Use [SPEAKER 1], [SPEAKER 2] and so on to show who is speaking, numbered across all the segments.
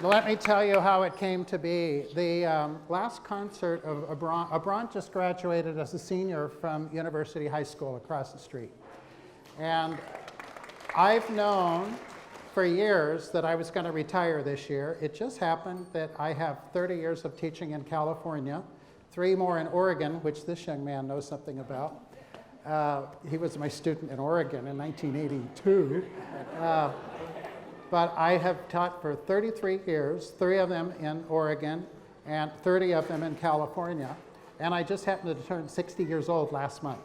[SPEAKER 1] Let me tell you how it came to be. The last concert of Bourbon just graduated as a senior from University High School across the street. And I've known for years that I was going to retire this year. It just happened that I have 30 years of teaching in California, 3 more in Oregon, which this young man knows something about. He was my student in Oregon in 1982. But I have taught for 33 years, 3 of them in Oregon and 30 of them in California. And I just happened to turn 60 years old last month.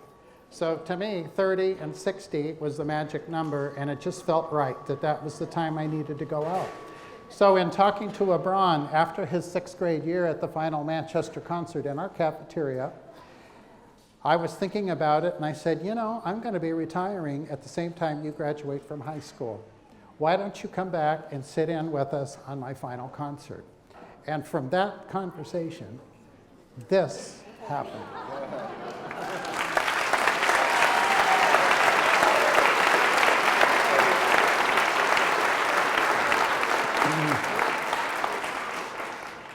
[SPEAKER 1] So to me, 30 and 60 was the magic number, and it just felt right that that was the time I needed to go out. So in talking to Bourbon after his 6th grade year at the final Manchester concert in our cafeteria, I was thinking about it, and I said, you know, I'm going to be retiring at the same time you graduate from high school. Why don't you come back and sit in with us on my final concert? And from that conversation, this happened.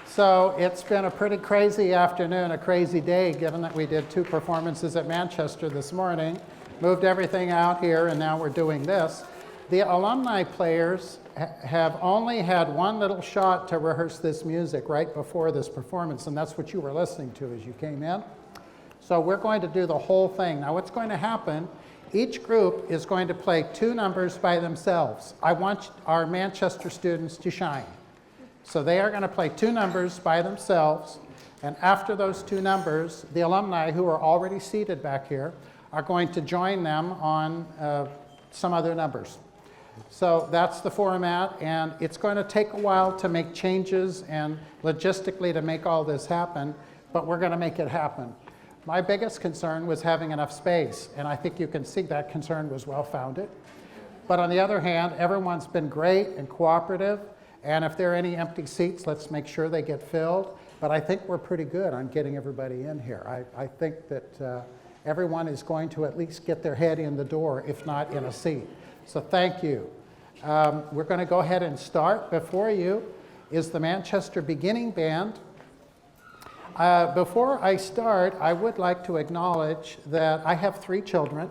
[SPEAKER 1] So it's been a pretty crazy afternoon, a crazy day, given that we did 2 performances at Manchester this morning, moved everything out here, and now we're doing this. The alumni players have only had one little shot to rehearse this music right before this performance, and that's what you were listening to as you came in. So we're going to do the whole thing. Now what's going to happen, each group is going to play 2 numbers by themselves. I want our Manchester students to shine. So they are going to play 2 numbers by themselves, and after those 2 numbers, the alumni who are already seated back here are going to join them on some other numbers. So that's the format, and it's going to take a while to make changes and logistically to make all this happen, but we're going to make it happen. My biggest concern was having enough space, and I think you can see that concern was well-founded. But on the other hand, everyone's been great and cooperative, and if there are any empty seats, let's make sure they get filled. But I think we're pretty good on getting everybody in here. I think that everyone is going to at least get their head in the door, if not in a seat. So thank you. We're going to go ahead and start. Before you is the Manchester Beginning Band. Before I start, I would like to acknowledge that I have 3 children,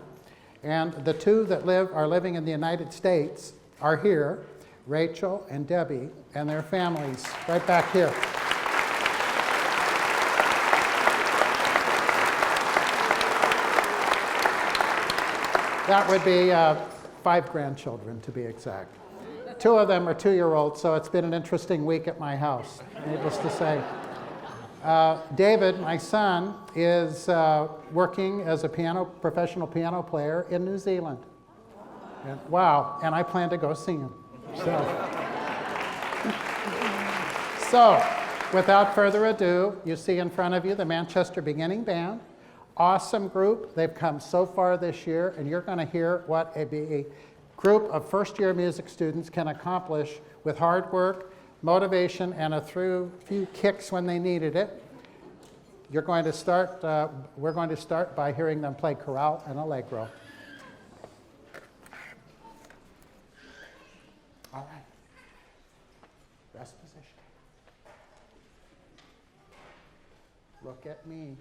[SPEAKER 1] and the 2 that are living in the United States are here, Rachel and Debbie, and their families right back here. That would be 5 grandchildren, to be exact. 2 of them are 2-year-olds, so it's been an interesting week at my house, needless to say. David, my son, is working as a professional piano player in New Zealand. And, wow, and I plan to go see him. So, without further ado, you see in front of you the Manchester Beginning Band. Awesome group. They've come so far this year, and you're going to hear what a group of first-year music students can accomplish with hard work, motivation, and a few kicks when they needed it. We're going to start by hearing them play chorale and allegro. All right. Rest position. Look at me.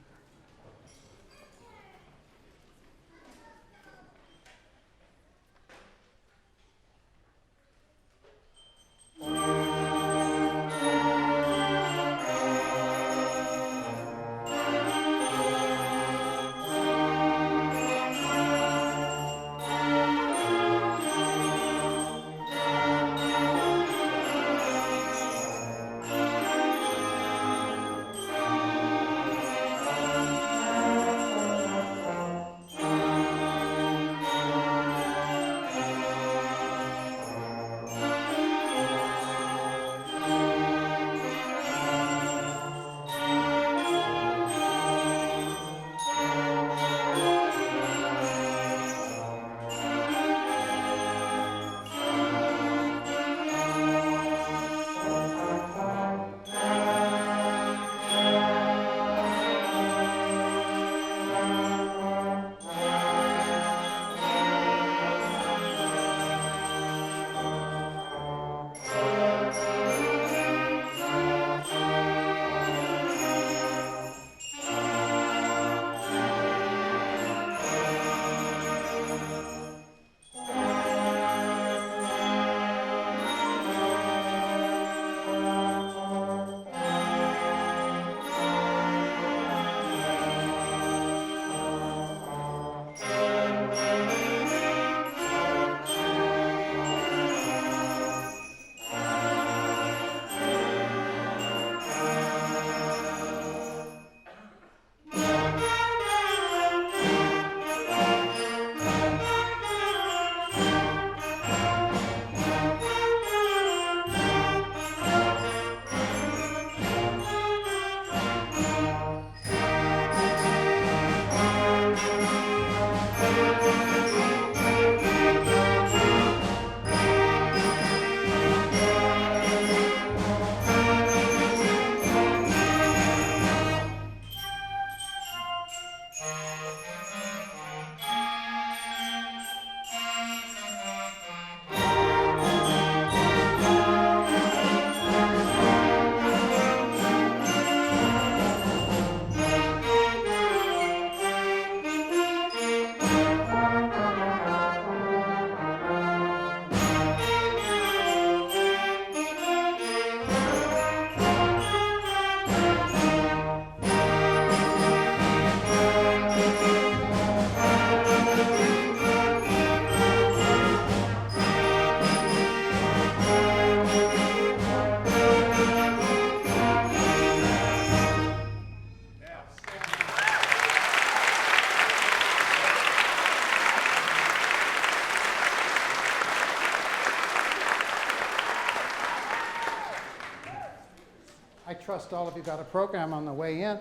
[SPEAKER 1] trust all of you got a program on the way in.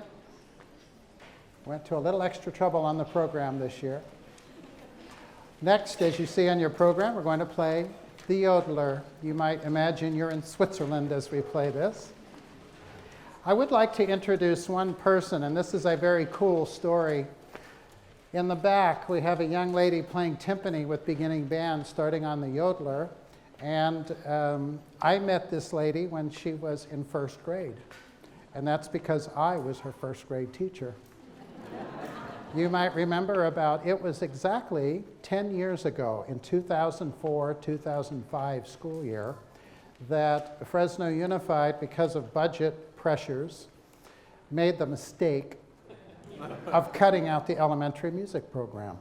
[SPEAKER 1] Went to a little extra trouble on the program this year. Next, as you see on your program, we're going to play the yodeler. You might imagine you're in Switzerland as we play this. I would like to introduce one person, and this is a very cool story. In the back, we have a young lady playing timpani with beginning band, starting on the yodeler. And I met this lady when she was in first grade. And that's because I was her first grade teacher. You might remember it was exactly 10 years ago, in 2004-2005 school year, that Fresno Unified, because of budget pressures, made the mistake of cutting out the elementary music program.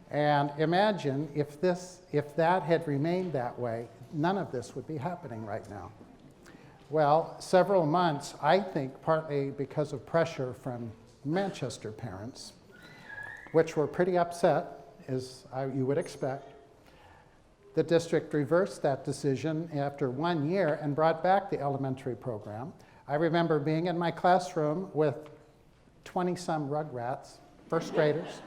[SPEAKER 1] And imagine if that had remained that way, none of this would be happening right now. Well, several months, I think partly because of pressure from Manchester parents, which were pretty upset, as you would expect. The district reversed that decision after 1 year and brought back the elementary program. I remember being in my classroom with 20-some rugrats, first graders,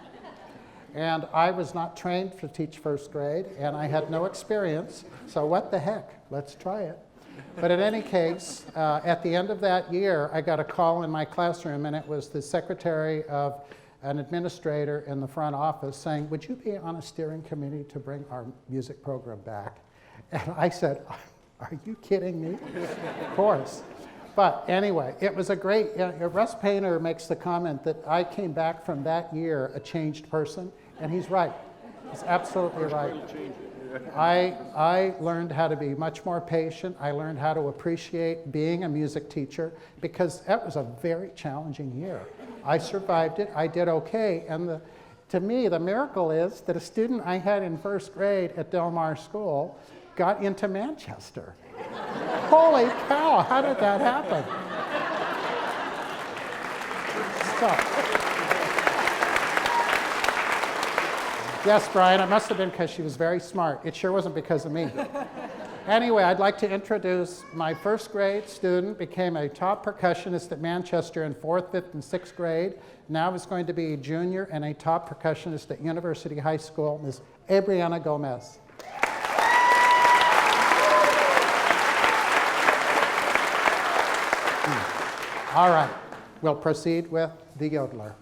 [SPEAKER 1] and I was not trained to teach first grade, and I had no experience, so what the heck, let's try it. But in any case, at the end of that year, I got a call in my classroom, and it was the secretary of an administrator in the front office saying, would you be on a steering committee to bring our music program back? And I said, are you kidding me? Of course. But anyway, it was a great, Russ Painter makes the comment that I came back from that year a changed person, and he's right. He's absolutely right. I learned how to be much more patient. I learned how to appreciate being a music teacher because that was a very challenging year. I survived it. I did okay. And to me, the miracle is that a student I had in first grade at Del Mar School got into Manchester. Holy cow, how did that happen? Yes, Brian, it must have been because she was very smart. It sure wasn't because of me. Anyway, I'd like to introduce my first grade student, became a top percussionist at Manchester in 4th, 5th, and 6th grade. Now is going to be a junior and a top percussionist at University High School, Ms. Adriana Gomez. All right, we'll proceed with the yodeler.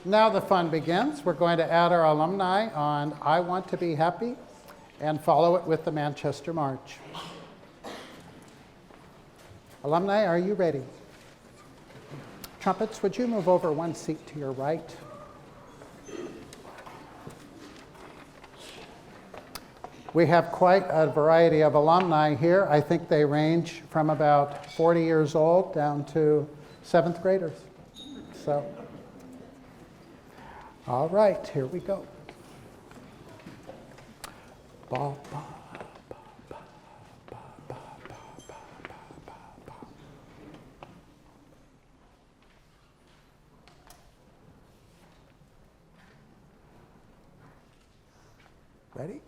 [SPEAKER 1] Now the fun begins. We're going to add our alumni on I Want to Be Happy and follow it with the Manchester March. Alumni, are you ready? Trumpets, would you move over one seat to your right? We have quite a variety of alumni here. I think they range from about 40 years old down to 7th graders. So, all right, here we go. Ba, ba, ba, ba, ba, ba, ba, ba, ba, ba. Ready?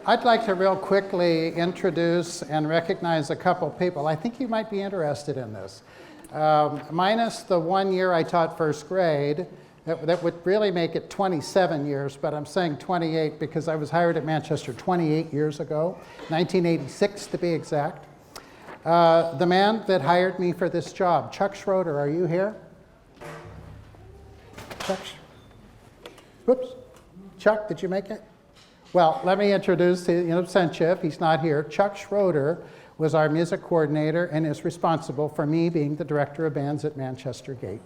[SPEAKER 1] I'd like to real quickly introduce and recognize a couple people. I think you might be interested in this. Minus the 1 year I taught first grade, that would really make it 27 years, but I'm saying 28 because I was hired at Manchester 28 years ago, 1986 to be exact. The man that hired me for this job, Chuck Schroeder, are you here? Chuck? Whoops. Chuck, did you make it? Well, let me introduce Senchev. He's not here. Chuck Schroeder was our music coordinator and is responsible for me being the director of bands at Manchester Gate.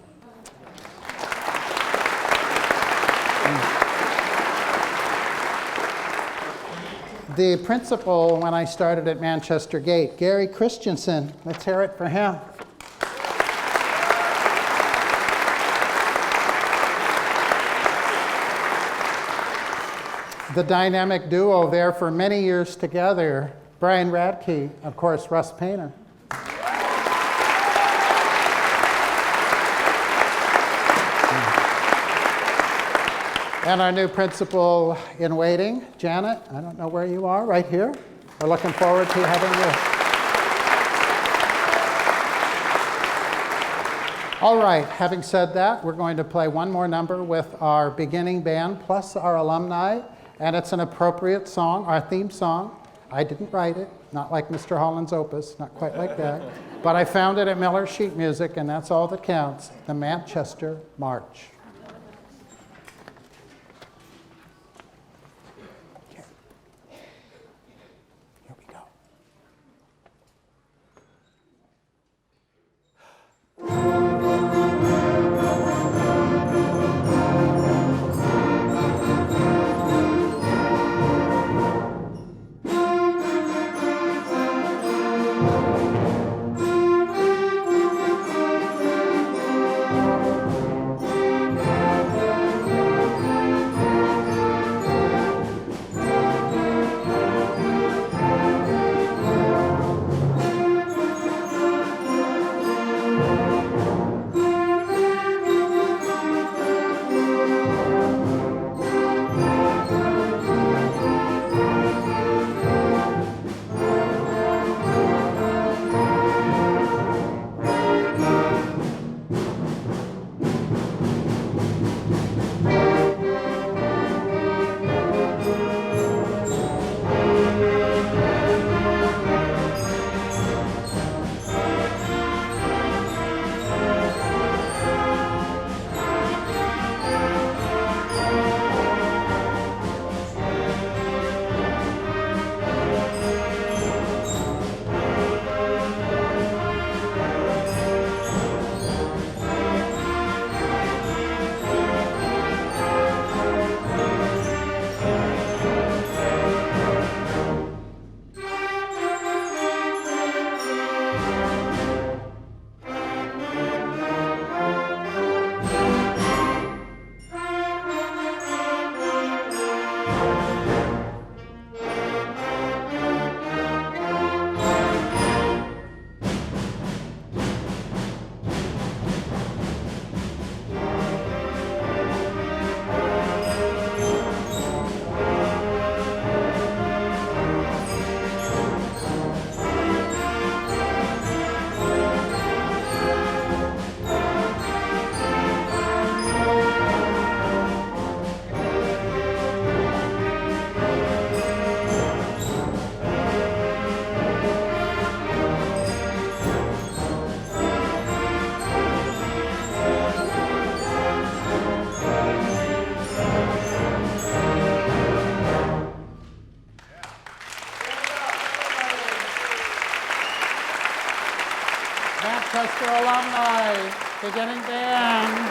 [SPEAKER 1] The principal when I started at Manchester Gate, Gary Christensen. Let's hear it for him. The dynamic duo there for many years together, Brian Radke, of course, Russ Painter. And our new principal in waiting, Janet, I don't know where you are, right here. We're looking forward to having you. All right, having said that, we're going to play one more number with our beginning band plus our alumni. And it's an appropriate song, our theme song. I didn't write it, not like Mr. Holland's opus, not quite like that. But I found it at Miller Sheet Music, and that's all that counts, the Manchester March. Okay. Here we go. Illinois beginning band.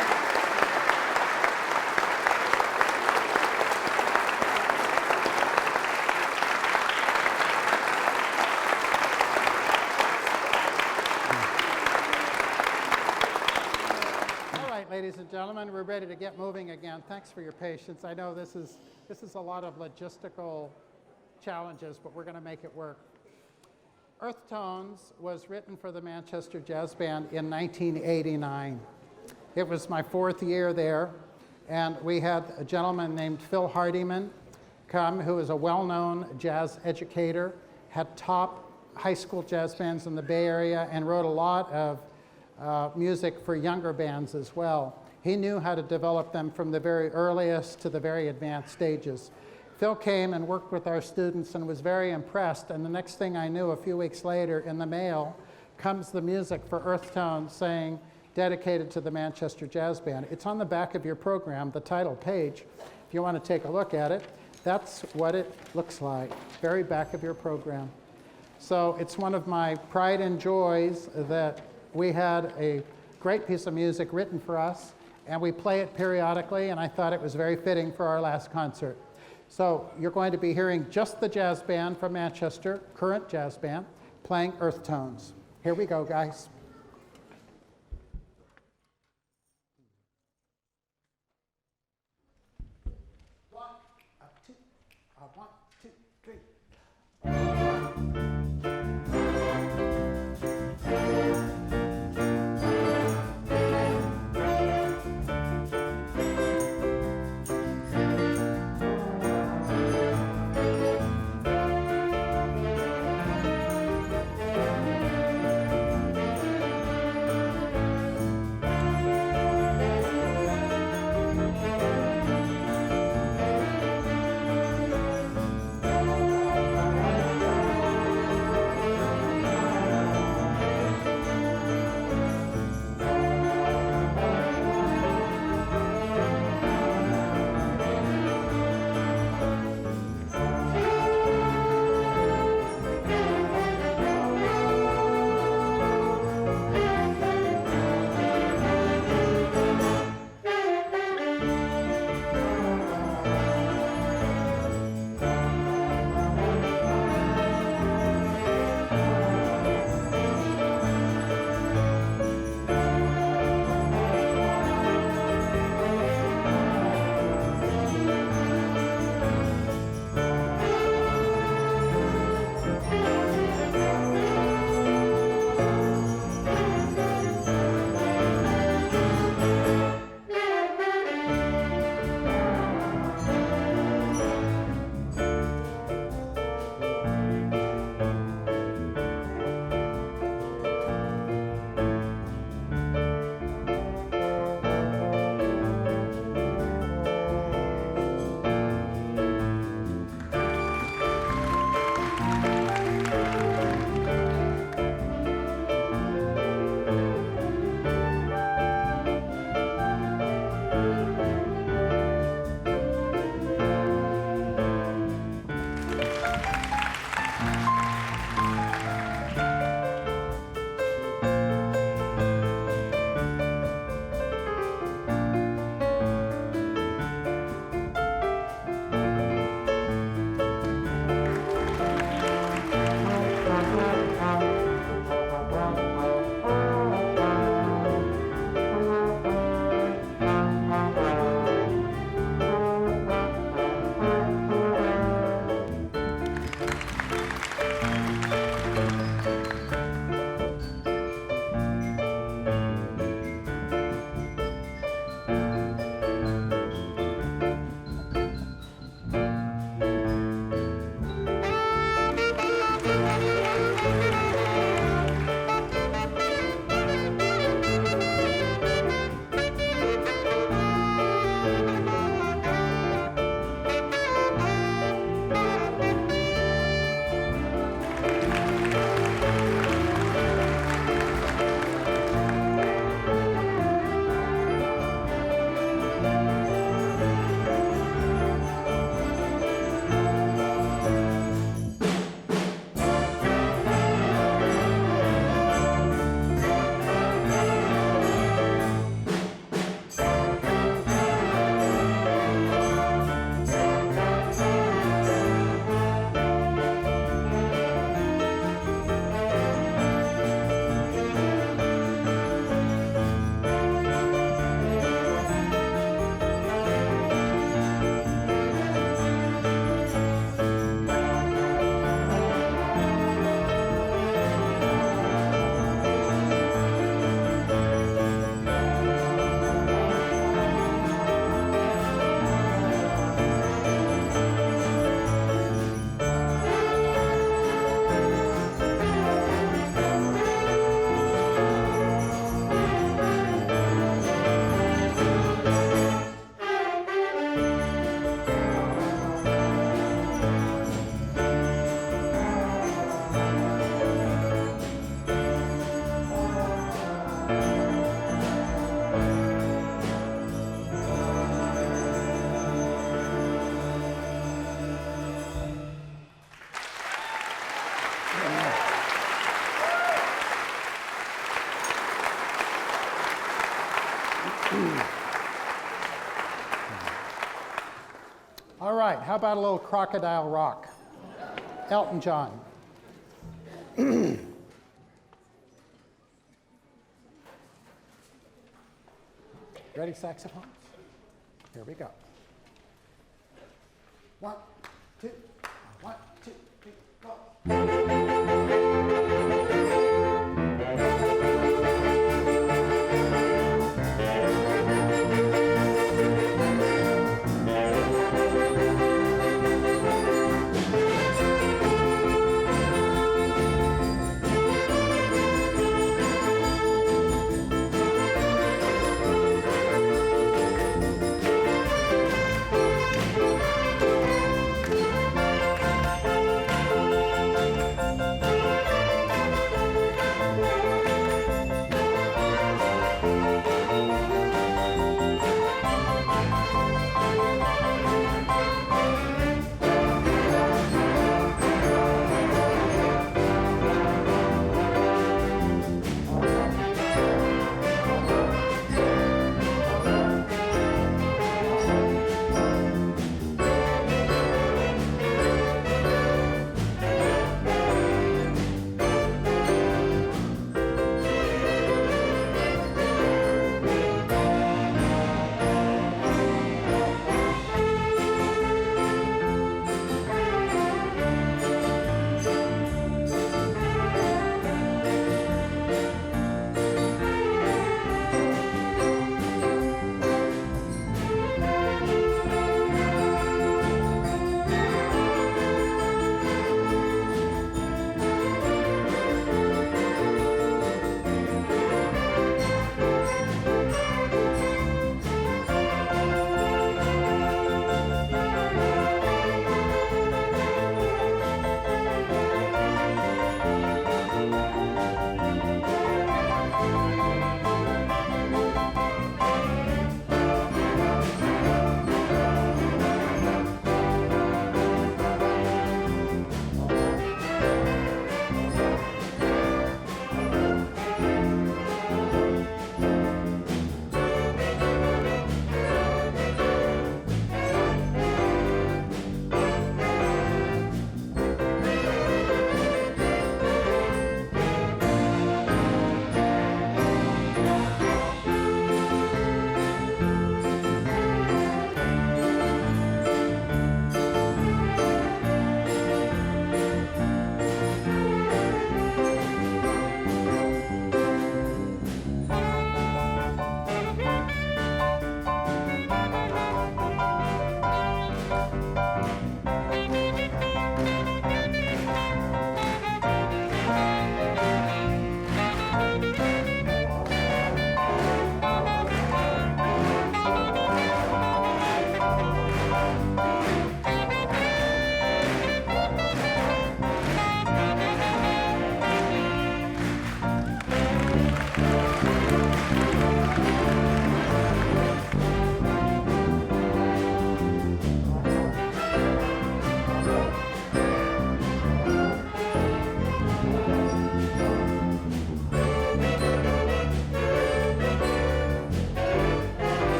[SPEAKER 1] All right, ladies and gentlemen, we're ready to get moving again. Thanks for your patience. I know this is a lot of logistical challenges, but we're going to make it work. Earth Tones was written for the Manchester Jazz Band in 1989. It was my 4th year there, and we had a gentleman named Phil Hardiman come, who is a well-known jazz educator, had top high school jazz bands in the Bay Area, and wrote a lot of music for younger bands as well. He knew how to develop them from the very earliest to the very advanced stages. Phil came and worked with our students and was very impressed, and the next thing I knew, a few weeks later, in the mail comes the music for Earth Tones saying, dedicated to the Manchester Jazz Band. It's on the back of your program, the title page. If you want to take a look at it, that's what it looks like, very back of your program. So it's one of my pride and joys that we had a great piece of music written for us, and we play it periodically, and I thought it was very fitting for our last concert. So you're going to be hearing just the jazz band from Manchester, current jazz band, playing Earth Tones. Here we go, guys. One, two, three. All right, how about a little crocodile rock? Elton John. Ready, saxophones? Here we go. 1, 2, 1, 2, 3, go.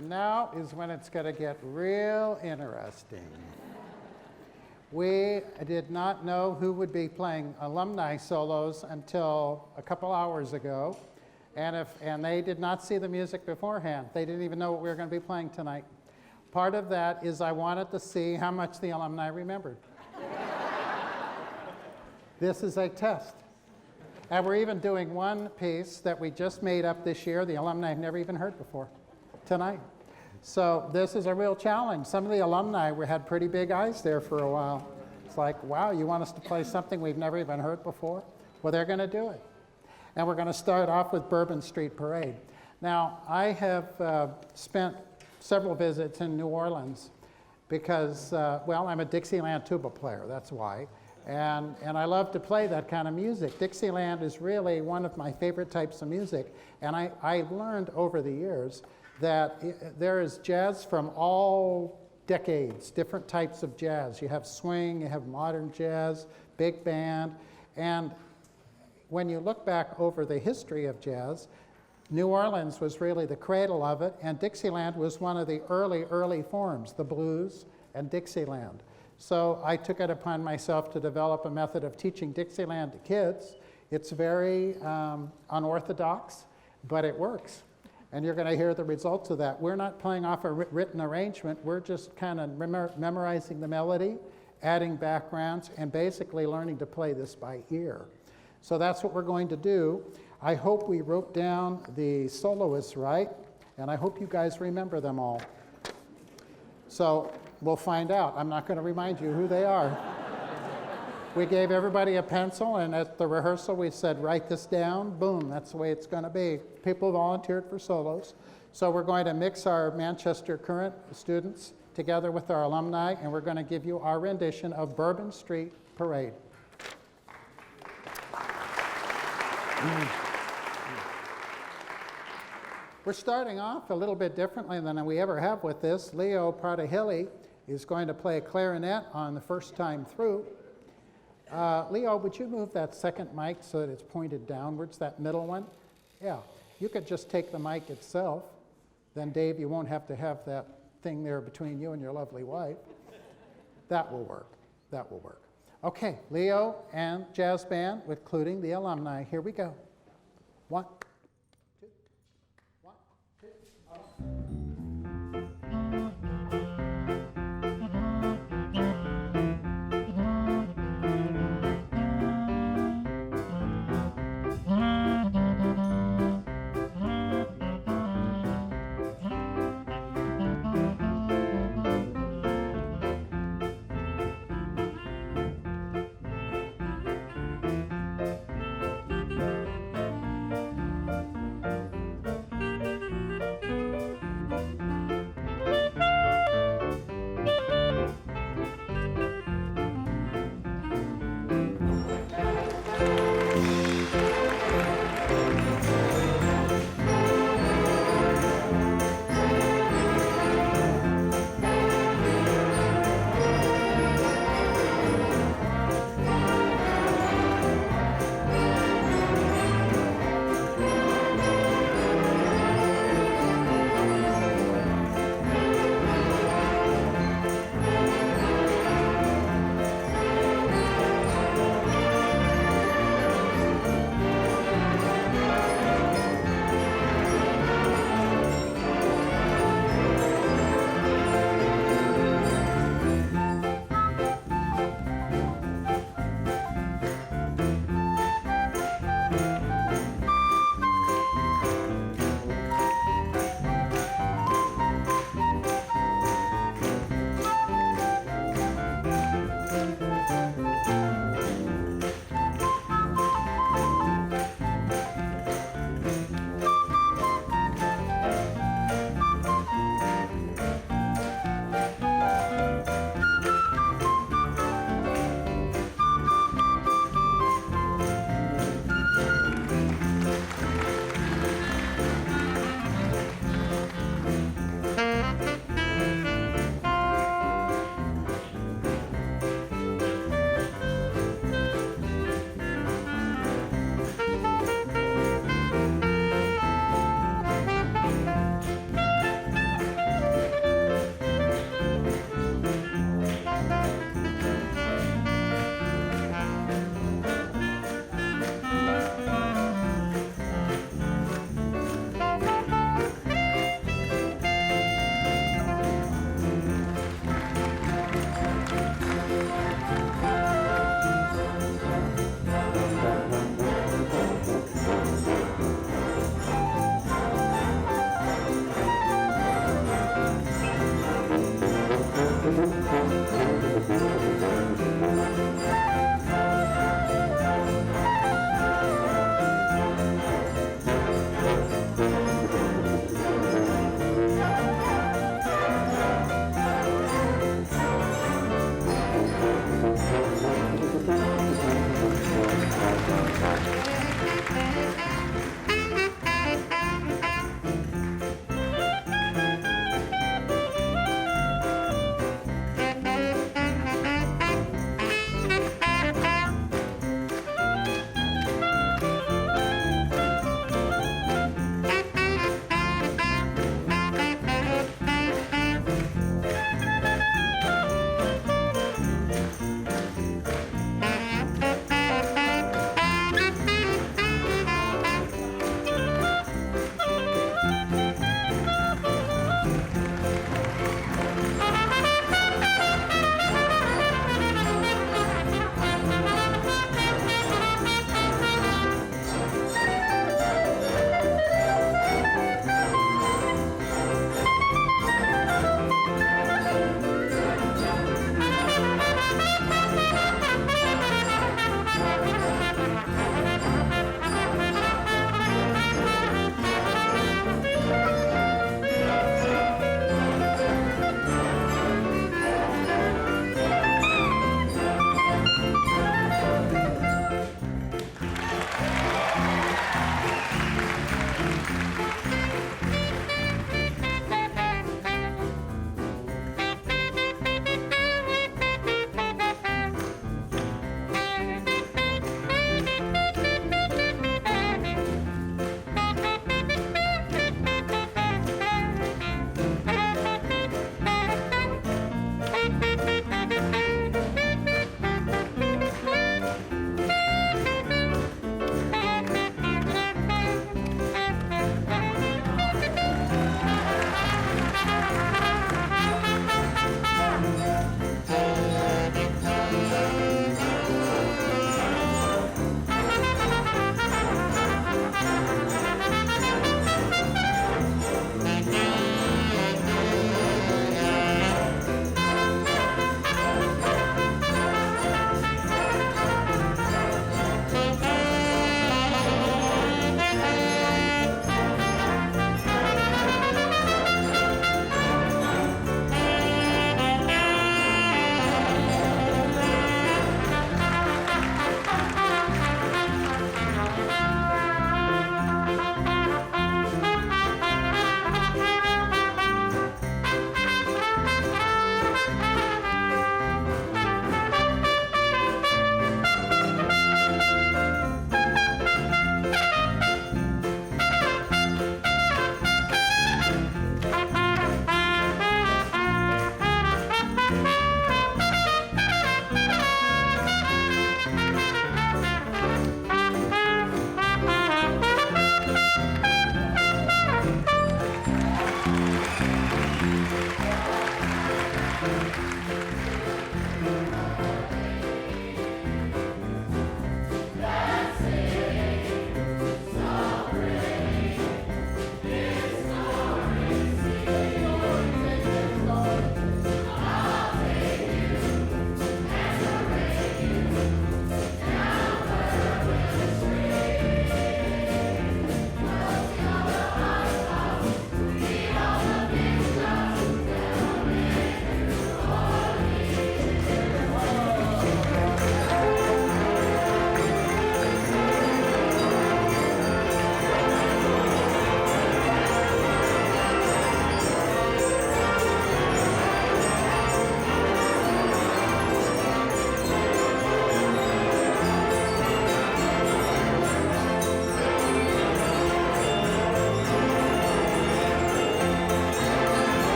[SPEAKER 1] Now is when it's going to get real interesting. We did not know who would be playing alumni solos until a couple hours ago, and they did not see the music beforehand. They didn't even know what we were going to be playing tonight. Part of that is I wanted to see how much the alumni remembered. This is a test. And we're even doing one piece that we just made up this year, the alumni have never even heard before, tonight. So this is a real challenge. Some of the alumni had pretty big eyes there for a while. It's like, wow, you want us to play something we've never even heard before? Well, they're going to do it. And we're going to start off with Bourbon Street Parade. Now, I have spent several visits in New Orleans because, well, I'm a Dixieland tuba player, that's why. And I love to play that kind of music. Dixieland is really one of my favorite types of music. And I learned over the years that there is jazz from all decades, different types of jazz. You have swing, you have modern jazz, big band. And when you look back over the history of jazz, New Orleans was really the cradle of it, and Dixieland was one of the early forms, the blues and Dixieland. So I took it upon myself to develop a method of teaching Dixieland to kids. It's very unorthodox, but it works. And you're going to hear the results of that. We're not playing off a written arrangement. We're just kind of memorizing the melody, adding backgrounds, and basically learning to play this by ear. So that's what we're going to do. I hope we wrote down the soloists right, and I hope you guys remember them all. So we'll find out. I'm not going to remind you who they are. We gave everybody a pencil, and at the rehearsal we said, write this down. Boom, that's the way it's going to be. People volunteered for solos. So we're going to mix our Manchester current students together with our alumni, and we're going to give you our rendition of Bourbon Street Parade. We're starting off a little bit differently than we ever have with this. Leo Pratahilli is going to play clarinet on the first time through. Leo, would you move that second mic so that it's pointed downwards, that middle one? Yeah, you could just take the mic itself. Then, Dave, you won't have to have that thing there between you and your lovely wife. That will work. That will work. Okay, Leo and jazz band, including the alumni. Here we go. 1, 2, 1, 2,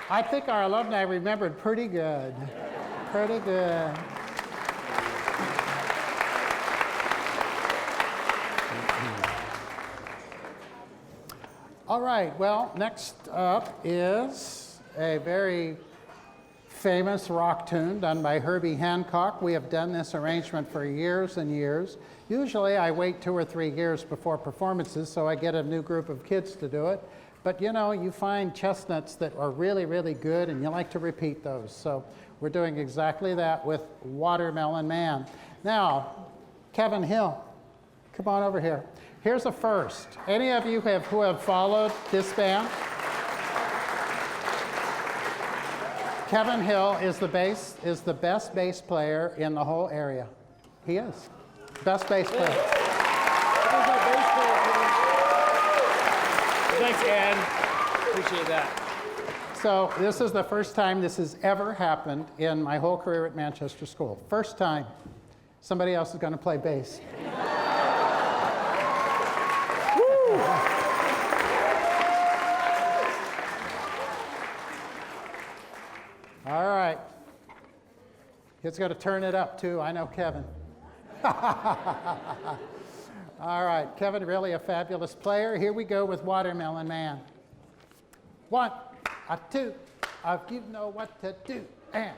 [SPEAKER 1] I think our alumni remembered pretty good. Pretty good. All right, well, next up is a very famous rock tune done by Herbie Hancock. We have done this arrangement for years and years. Usually I wait 2 or 3 years before performances so I get a new group of kids to do it. But you know, you find chestnuts that are really, really good and you like to repeat those. So we're doing exactly that with Watermelon Man. Now, Kevin Hill, come on over here. Here's a first. Any of you who have followed this band? Kevin Hill is the best bass player in the whole area. He is. Best bass player.
[SPEAKER 2] Thanks, Ann. Appreciate that.
[SPEAKER 1] So this is the first time this has ever happened in my whole career at Manchester School. First time somebody else is going to play bass. All right. He's going to turn it up, too. I know Kevin. All right. Kevin, really a fabulous player. Here we go with Watermelon Man. 1, 2, you know what to do. And.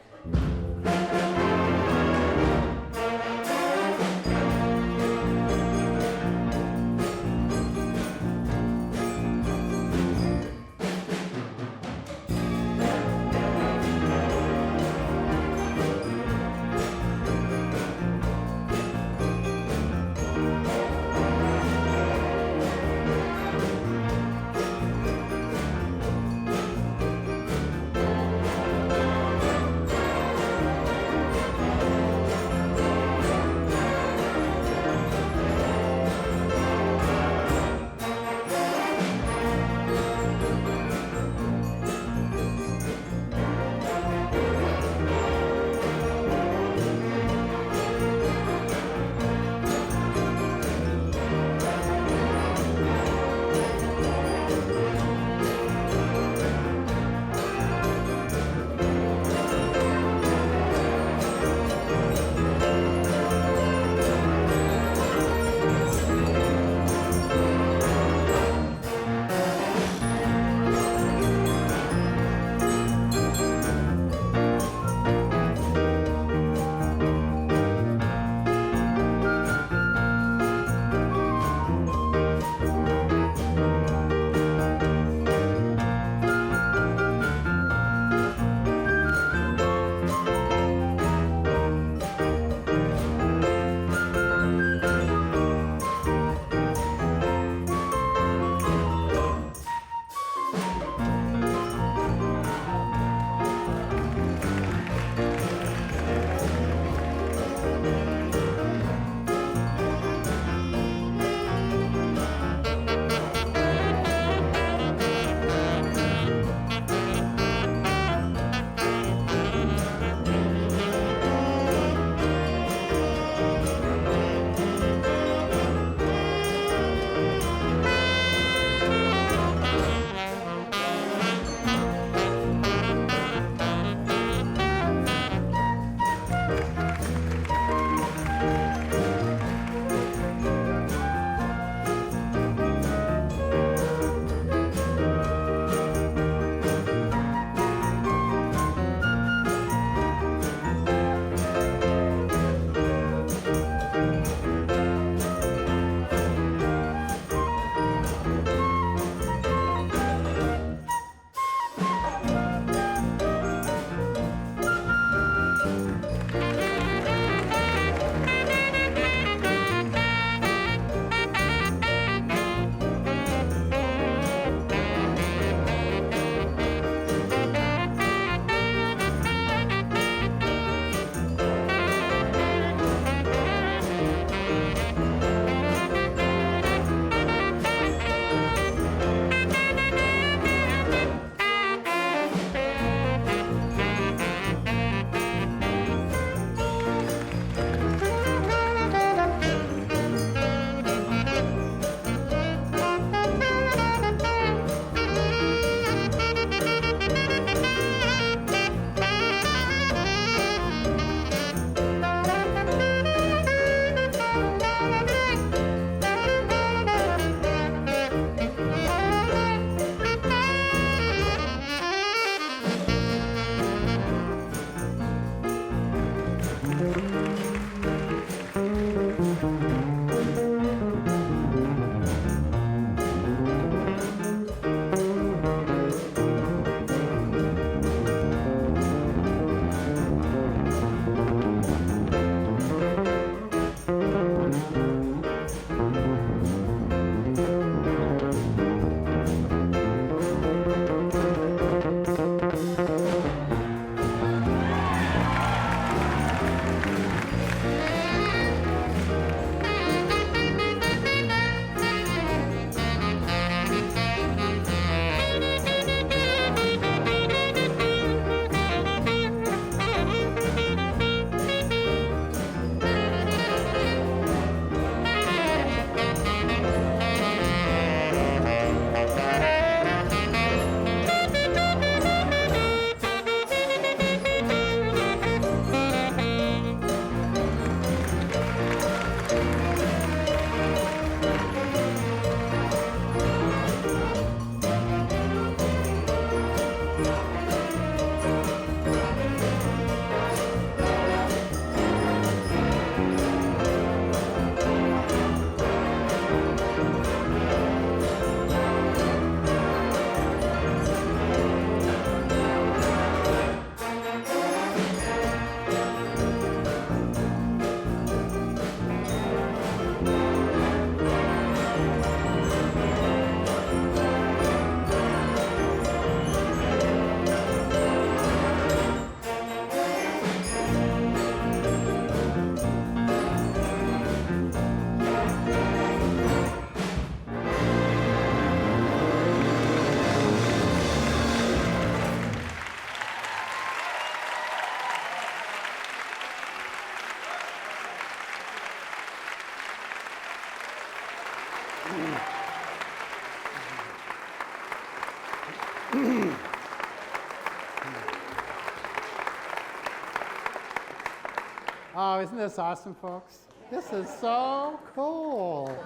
[SPEAKER 1] Oh, isn't this awesome, folks? This is so cool.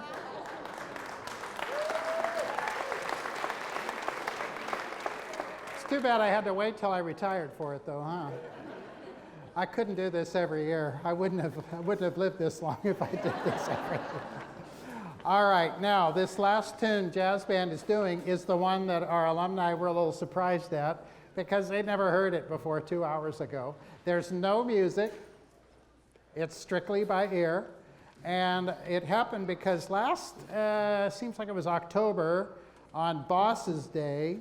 [SPEAKER 1] It's too bad I had to wait till I retired for it, though, huh? I couldn't do this every year. I wouldn't have lived this long if I did this every year. All right, now this last tune Jazz Band is doing is the one that our alumni were a little surprised at because they'd never heard it before 2 hours ago. There's no music. It's strictly by ear. And it happened because seems like it was October, on Boss's Day.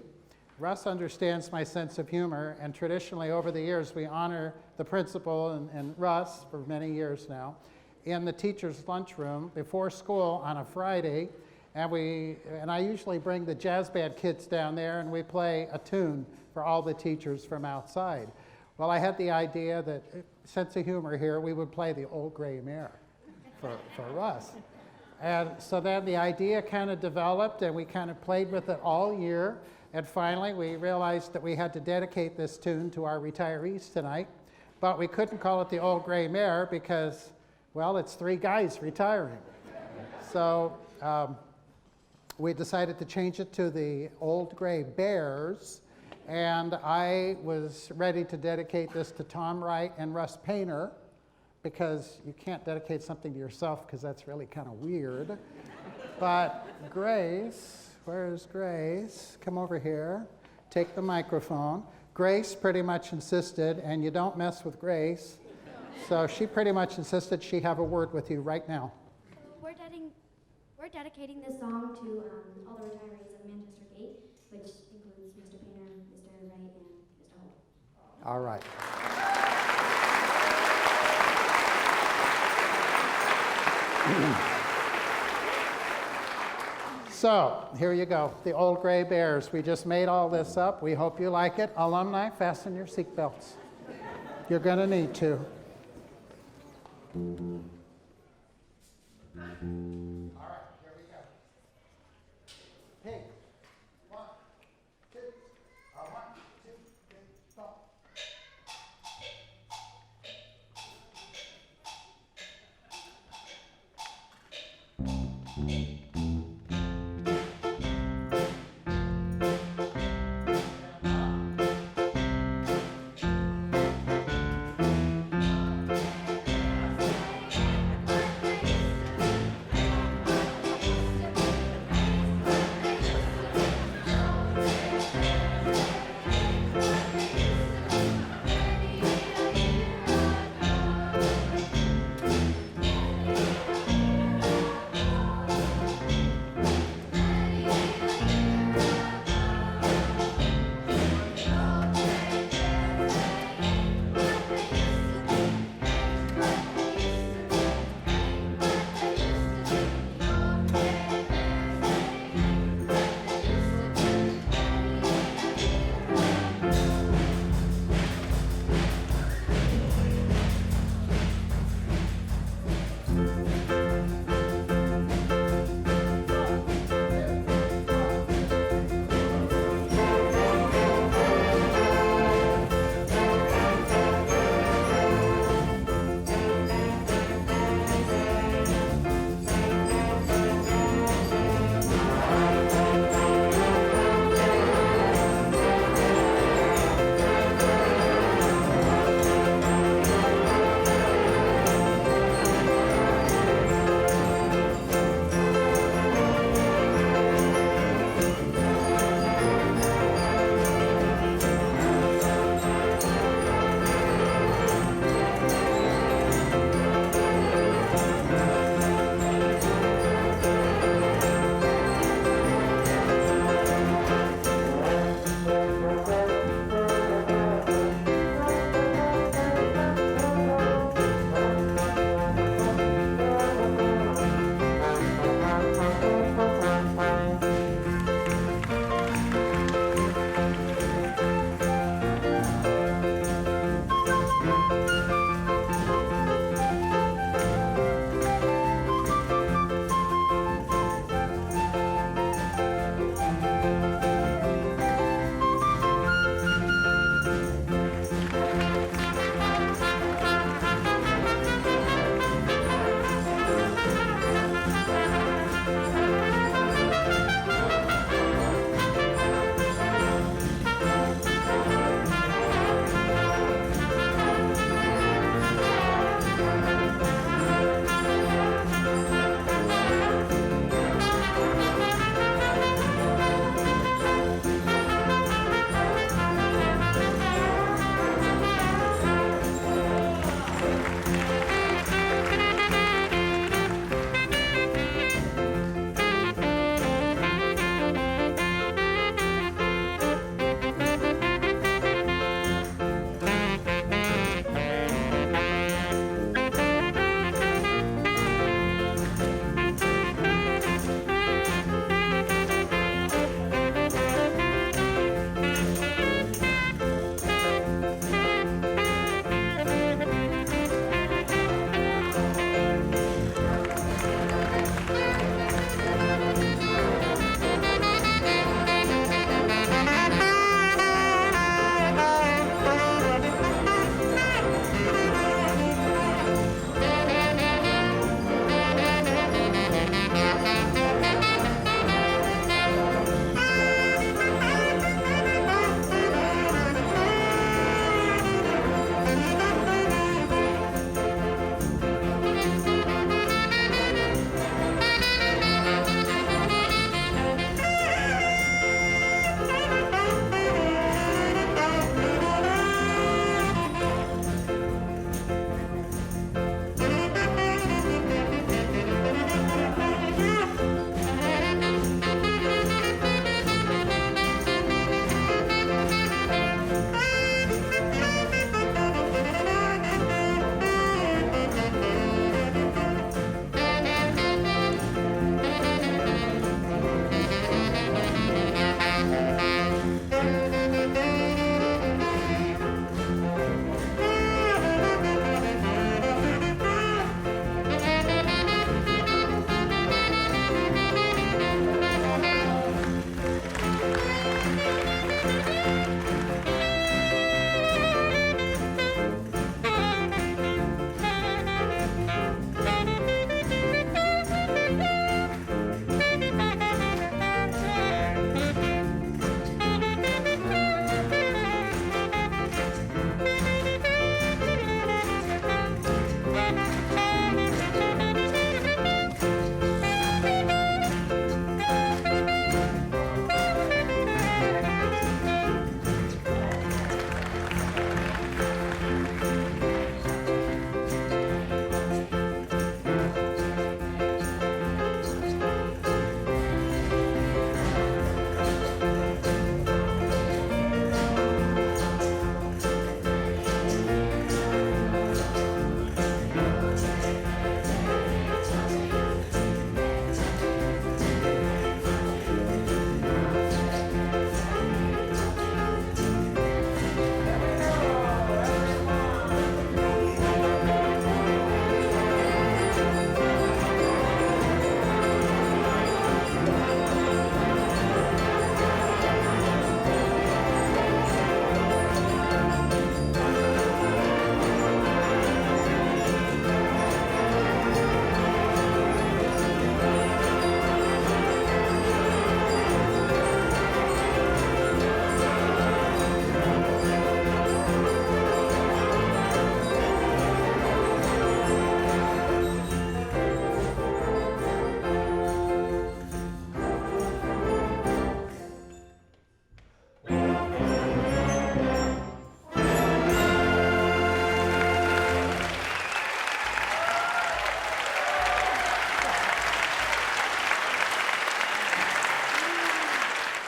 [SPEAKER 1] Russ understands my sense of humor, and traditionally over the years we honor the principal and Russ for many years now in the teacher's lunchroom before school on a Friday. And I usually bring the jazz band kids down there and we play a tune for all the teachers from outside. Well, I had the idea that, sense of humor here, we would play the Old Gray Mare for Russ. And so then the idea kind of developed and we kind of played with it all year. And finally we realized that we had to dedicate this tune to our retirees tonight. But we couldn't call it the Old Gray Mare because, well, it's 3 guys retiring. So we decided to change it to the Old Gray Bears. And I was ready to dedicate this to Tom Wright and Russ Painter, because you can't dedicate something to yourself because that's really kind of weird. But Grace, where's Grace? Come over here, take the microphone. Grace pretty much insisted, and you don't mess with Grace, so she pretty much insisted she have a word with you right now.
[SPEAKER 3] We're dedicating this song to all the retirees of Manchester Gate, which includes Mr. Painter, Mr. Wright, and Mr. Holt.
[SPEAKER 1] All right. So, here you go, the Old Gray Bears. We just made all this up. We hope you like it. Alumni, fasten your seatbelts. You're going to need to. All right, here we go. Hey, 1, 2, 1, 2, 3, 4.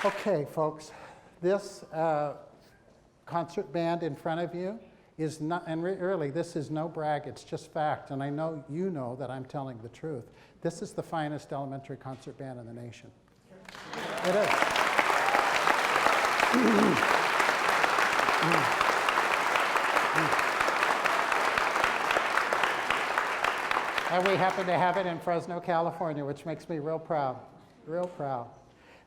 [SPEAKER 1] Okay, folks, this concert band in front of you is not, and really, this is no brag, it's just fact, and I know you know that I'm telling the truth. This is the finest elementary concert band in the nation. It is. And we happen to have it in Fresno, California, which makes me real proud, real proud.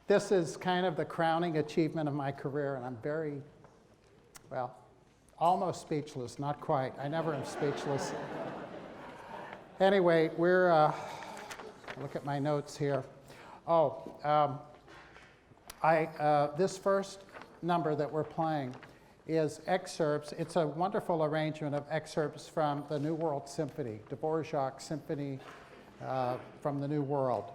[SPEAKER 1] This is kind of the crowning achievement of my career, and I'm very, well, almost speechless, not quite. I never am speechless. Anyway, we're, look at my notes here. This first number that we're playing is excerpts. It's a wonderful arrangement of excerpts from the New World Symphony, Dvorak Symphony from the New World.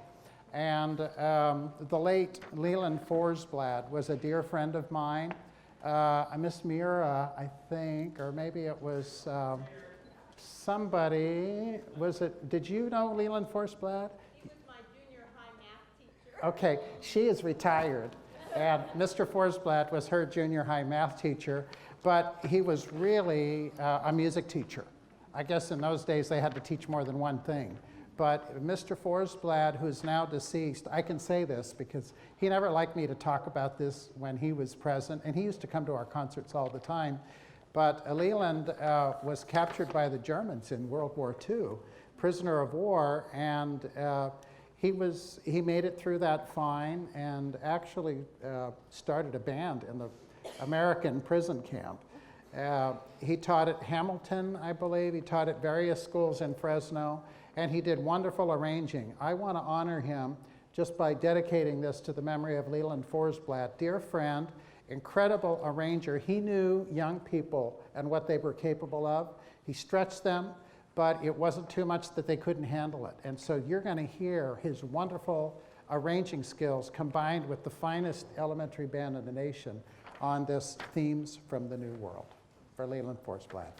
[SPEAKER 1] And the late Leland Forsblad was a dear friend of mine. Miss Mira, I think, or maybe it was somebody. Was it? Did you know Leland Forsblad?
[SPEAKER 4] He was my junior high math teacher.
[SPEAKER 1] Okay, she is retired, and Mr. Forsblad was her junior high math teacher, but he was really a music teacher. I guess in those days they had to teach more than one thing. But Mr. Forsblad, who's now deceased, I can say this because he never liked me to talk about this when he was present, and he used to come to our concerts all the time. But Leland was captured by the Germans in World War II, prisoner of war, and he made it through that fine and actually started a band in the American prison camp. He taught at Hamilton, I believe. He taught at various schools in Fresno. And he did wonderful arranging. I want to honor him just by dedicating this to the memory of Leland Forsblad. Dear friend, incredible arranger. He knew young people and what they were capable of. He stretched them, but it wasn't too much that they couldn't handle it. And so you're going to hear his wonderful arranging skills combined with the finest elementary band in the nation on this Themes from the New World for Leland Forsblad.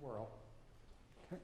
[SPEAKER 1] World. Okay.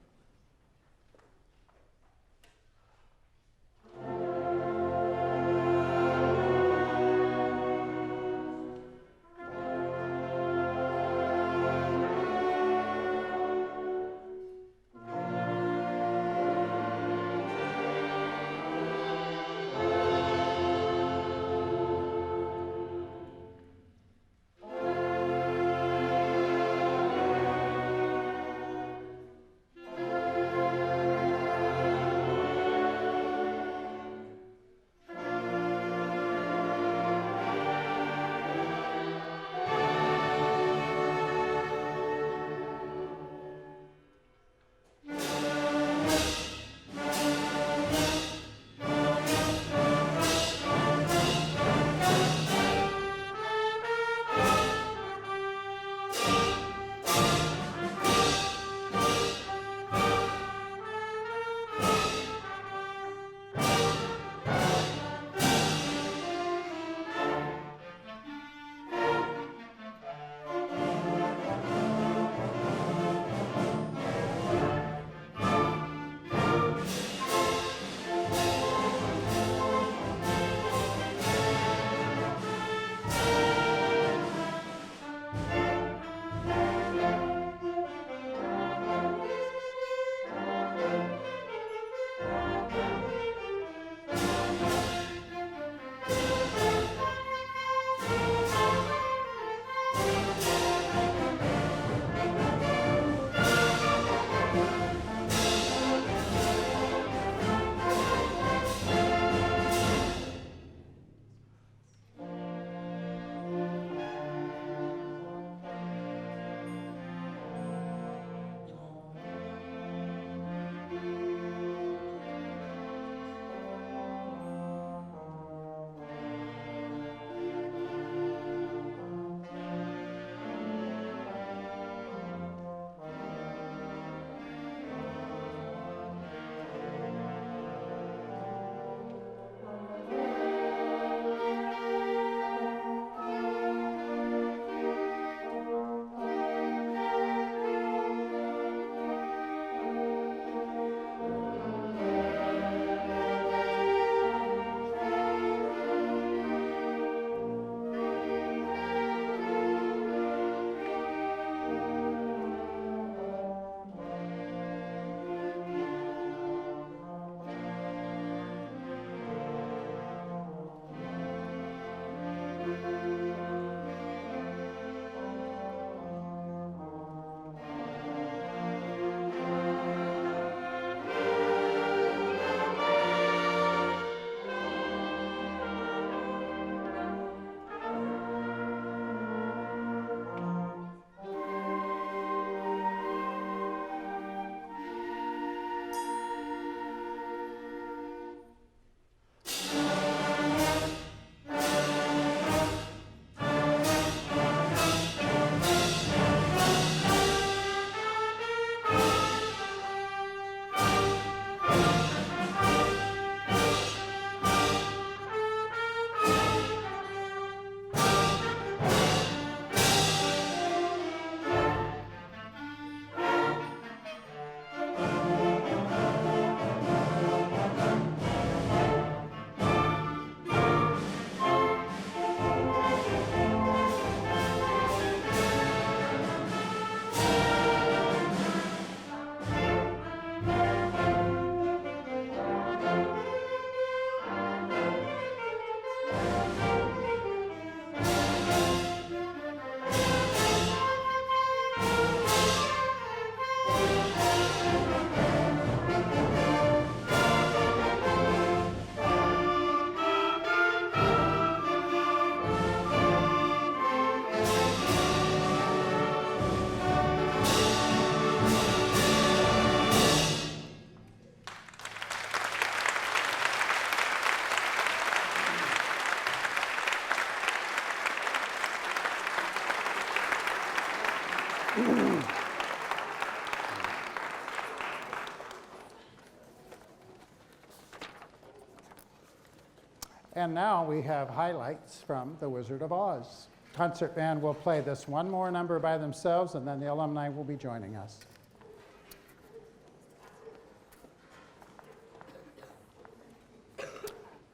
[SPEAKER 1] And now we have highlights from The Wizard of Oz. Concert band will play this one more number by themselves, and then the alumni will be joining us.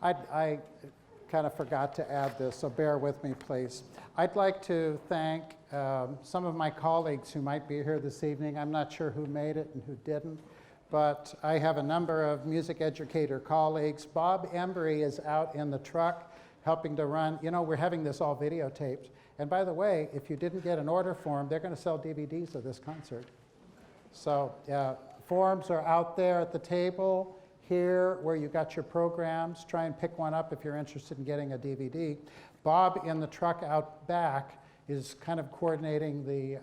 [SPEAKER 1] I kind of forgot to add this, so bear with me, please. I'd like to thank some of my colleagues who might be here this evening. I'm not sure who made it and who didn't, but I have a number of music educator colleagues. Bob Embry is out in the truck helping to run. You know, we're having this all videotaped. And by the way, if you didn't get an order form, they're going to sell DVDs of this concert. So forms are out there at the table. Here, where you got your programs, try and pick one up if you're interested in getting a DVD. Bob in the truck out back is kind of coordinating the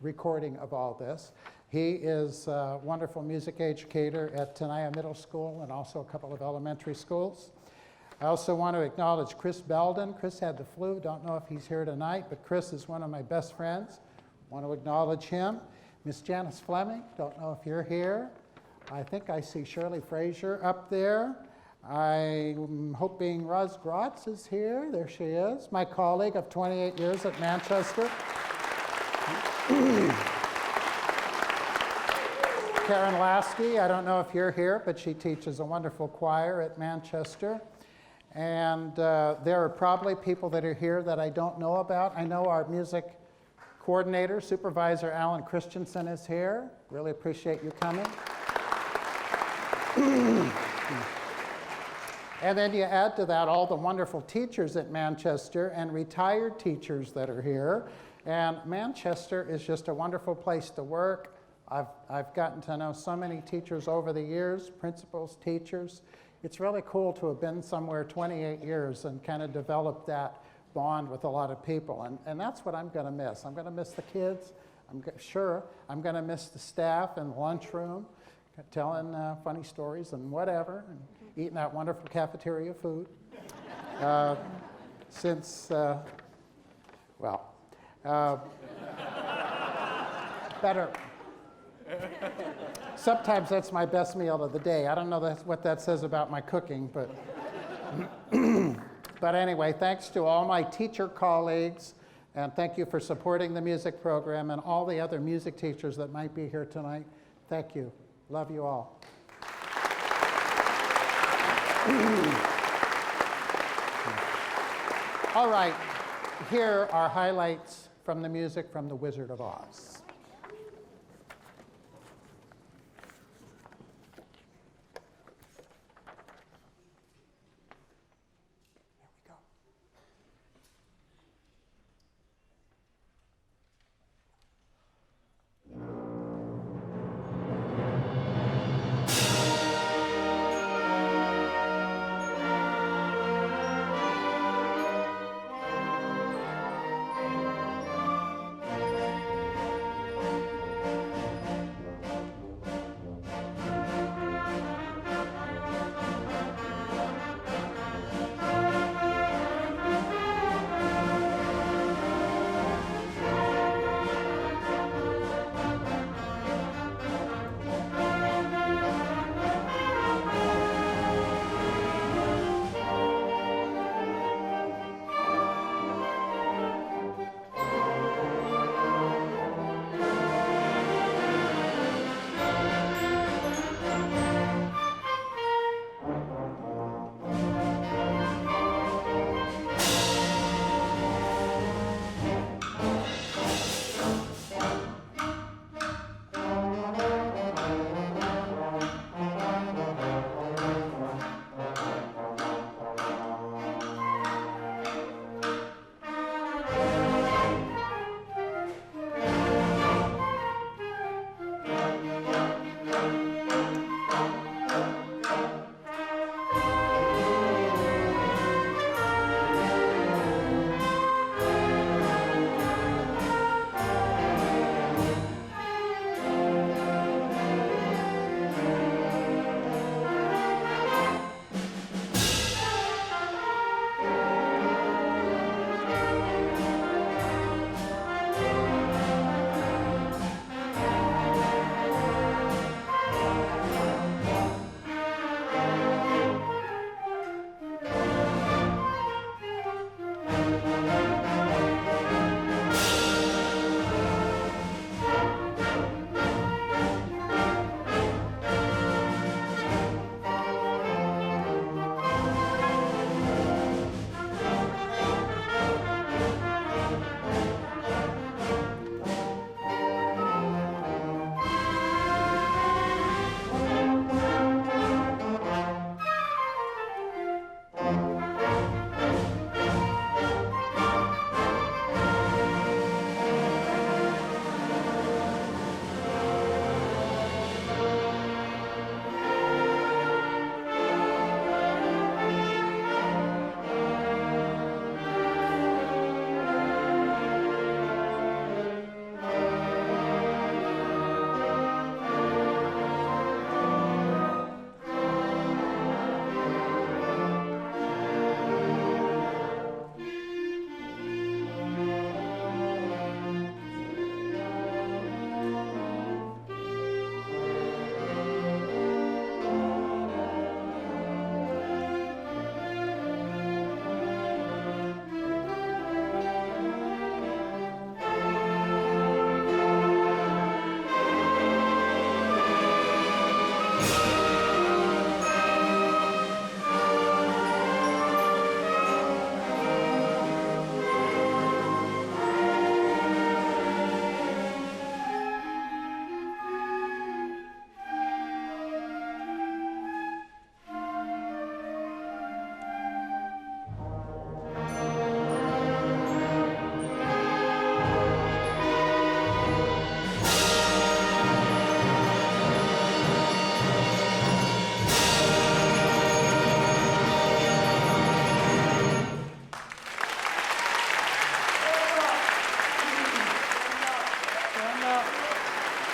[SPEAKER 1] recording of all this. He is a wonderful music educator at Tenaya Middle School and also a couple of elementary schools. I also want to acknowledge Chris Belden. Chris had the flu, don't know if he's here tonight, but Chris is one of my best friends. Want to acknowledge him. Miss Janice Fleming, don't know if you're here. I think I see Shirley Frazier up there. I'm hoping Roz Grotz is here. There she is, my colleague of 28 years at Manchester. Karen Lasky, I don't know if you're here, but she teaches a wonderful choir at Manchester. And there are probably people that are here that I don't know about. I know our music coordinator, supervisor Alan Christensen is here. Really appreciate you coming. And then you add to that all the wonderful teachers at Manchester and retired teachers that are here. And Manchester is just a wonderful place to work. I've gotten to know so many teachers over the years, principals, teachers. It's really cool to have been somewhere 28 years and kind of develop that bond with a lot of people. And that's what I'm going to miss. I'm going to miss the kids. I'm going to miss the staff in the lunchroom, telling funny stories and whatever, and eating that wonderful cafeteria food. Better. Sometimes that's my best meal of the day. I don't know what that says about my cooking, but but anyway, thanks to all my teacher colleagues, and thank you for supporting the music program and all the other music teachers that might be here tonight. Thank you. Love you all. All right, here are highlights from the music from The Wizard of Oz.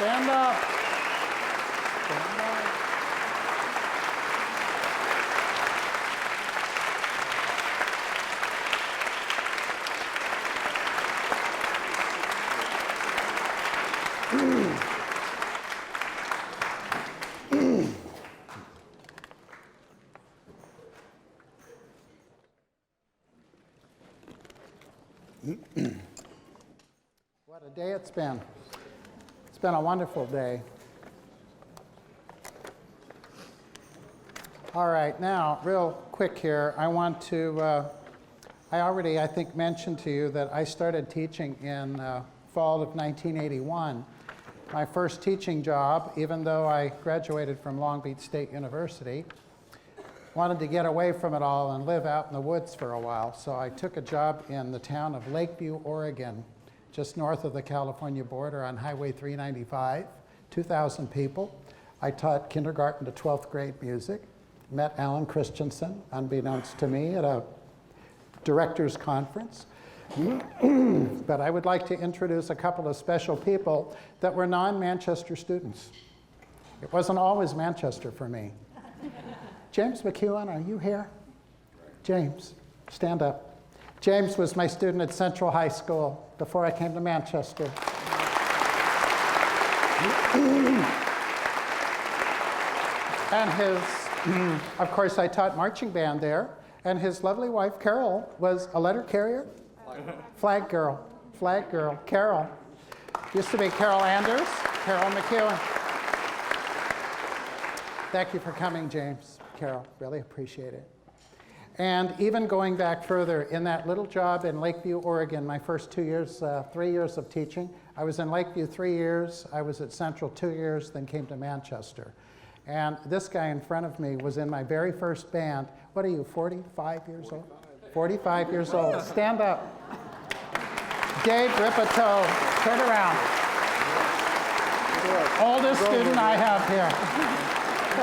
[SPEAKER 1] Stand up. Stand up. What a day it's been. It's been a wonderful day. All right, now, real quick here, I want to, I already, I think, mentioned to you that I started teaching in fall of 1981. My first teaching job, even though I graduated from Long Beach State University, wanted to get away from it all and live out in the woods for a while. So I took a job in the town of Lakeview, Oregon, just north of the California border on Highway 395, 2,000 people. I taught kindergarten to 12th grade music, met Alan Christensen, unbeknownst to me, at a director's conference. But I would like to introduce a couple of special people that were non-Manchester students. It wasn't always Manchester for me. James McEwen, are you here? James, stand up. James was my student at Central High School before I came to Manchester. And his, of course, I taught marching band there, and his lovely wife, Carol, was a letter carrier? Flag girl, Carol. Used to be Carol Anders, Carol McEwen. Thank you for coming, James, Carol, really appreciate it. And even going back further, in that little job in Lakeview, Oregon, my first 3 years of teaching, I was in Lakeview 3 years, I was at Central 2 years, then came to Manchester. And this guy in front of me was in my very first band. What are you, 45 years old? 45 years old. Stand up. Dave Ripito, turn around. Oldest student I have here.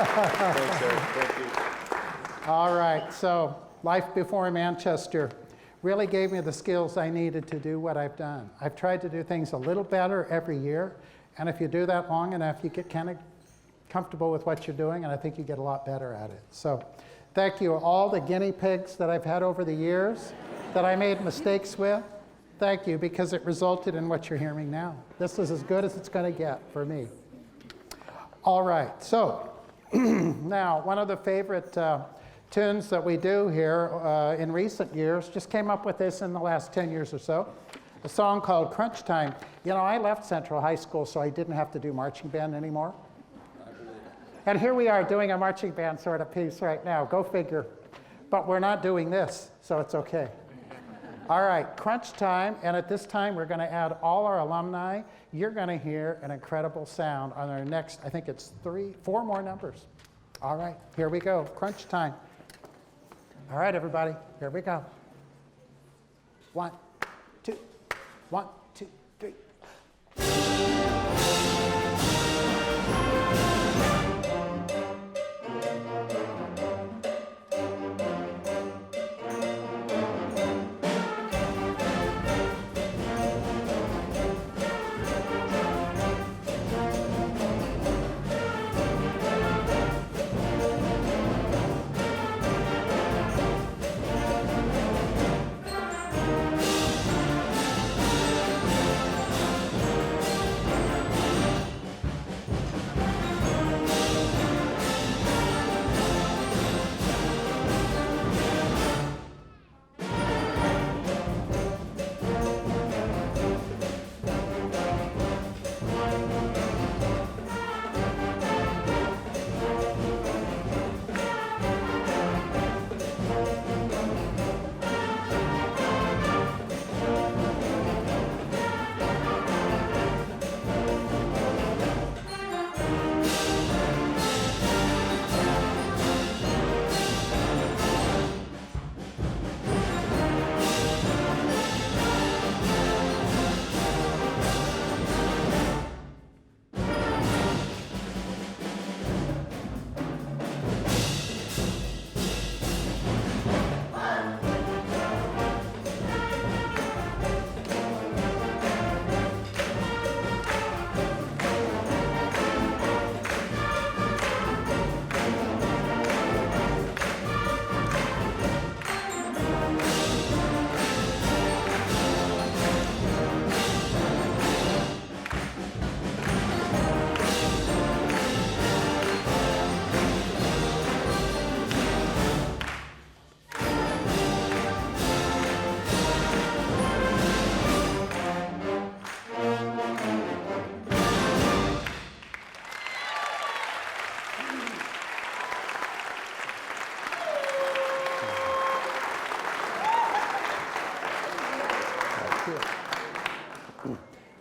[SPEAKER 5] Thanks, sir. Thank you.
[SPEAKER 1] All right, so life before Manchester really gave me the skills I needed to do what I've done. I've tried to do things a little better every year, and if you do that long enough, you get kind of comfortable with what you're doing, and I think you get a lot better at it. So thank you, all the guinea pigs that I've had over the years that I made mistakes with. Thank you, because it resulted in what you're hearing now. This is as good as it's going to get for me. All right, so now one of the favorite tunes that we do here in recent years, just came up with this in the last 10 years or so, a song called Crunch Time. You know, I left Central High School so I didn't have to do marching band anymore. And here we are doing a marching band sort of piece right now, go figure. But we're not doing this, so it's okay. All right, crunch time, and at this time we're going to add all our alumni. You're going to hear an incredible sound on our next, I think it's 4 more numbers. All right, here we go, crunch time. All right, everybody, here we go. 1, 2, 1, 2, 3.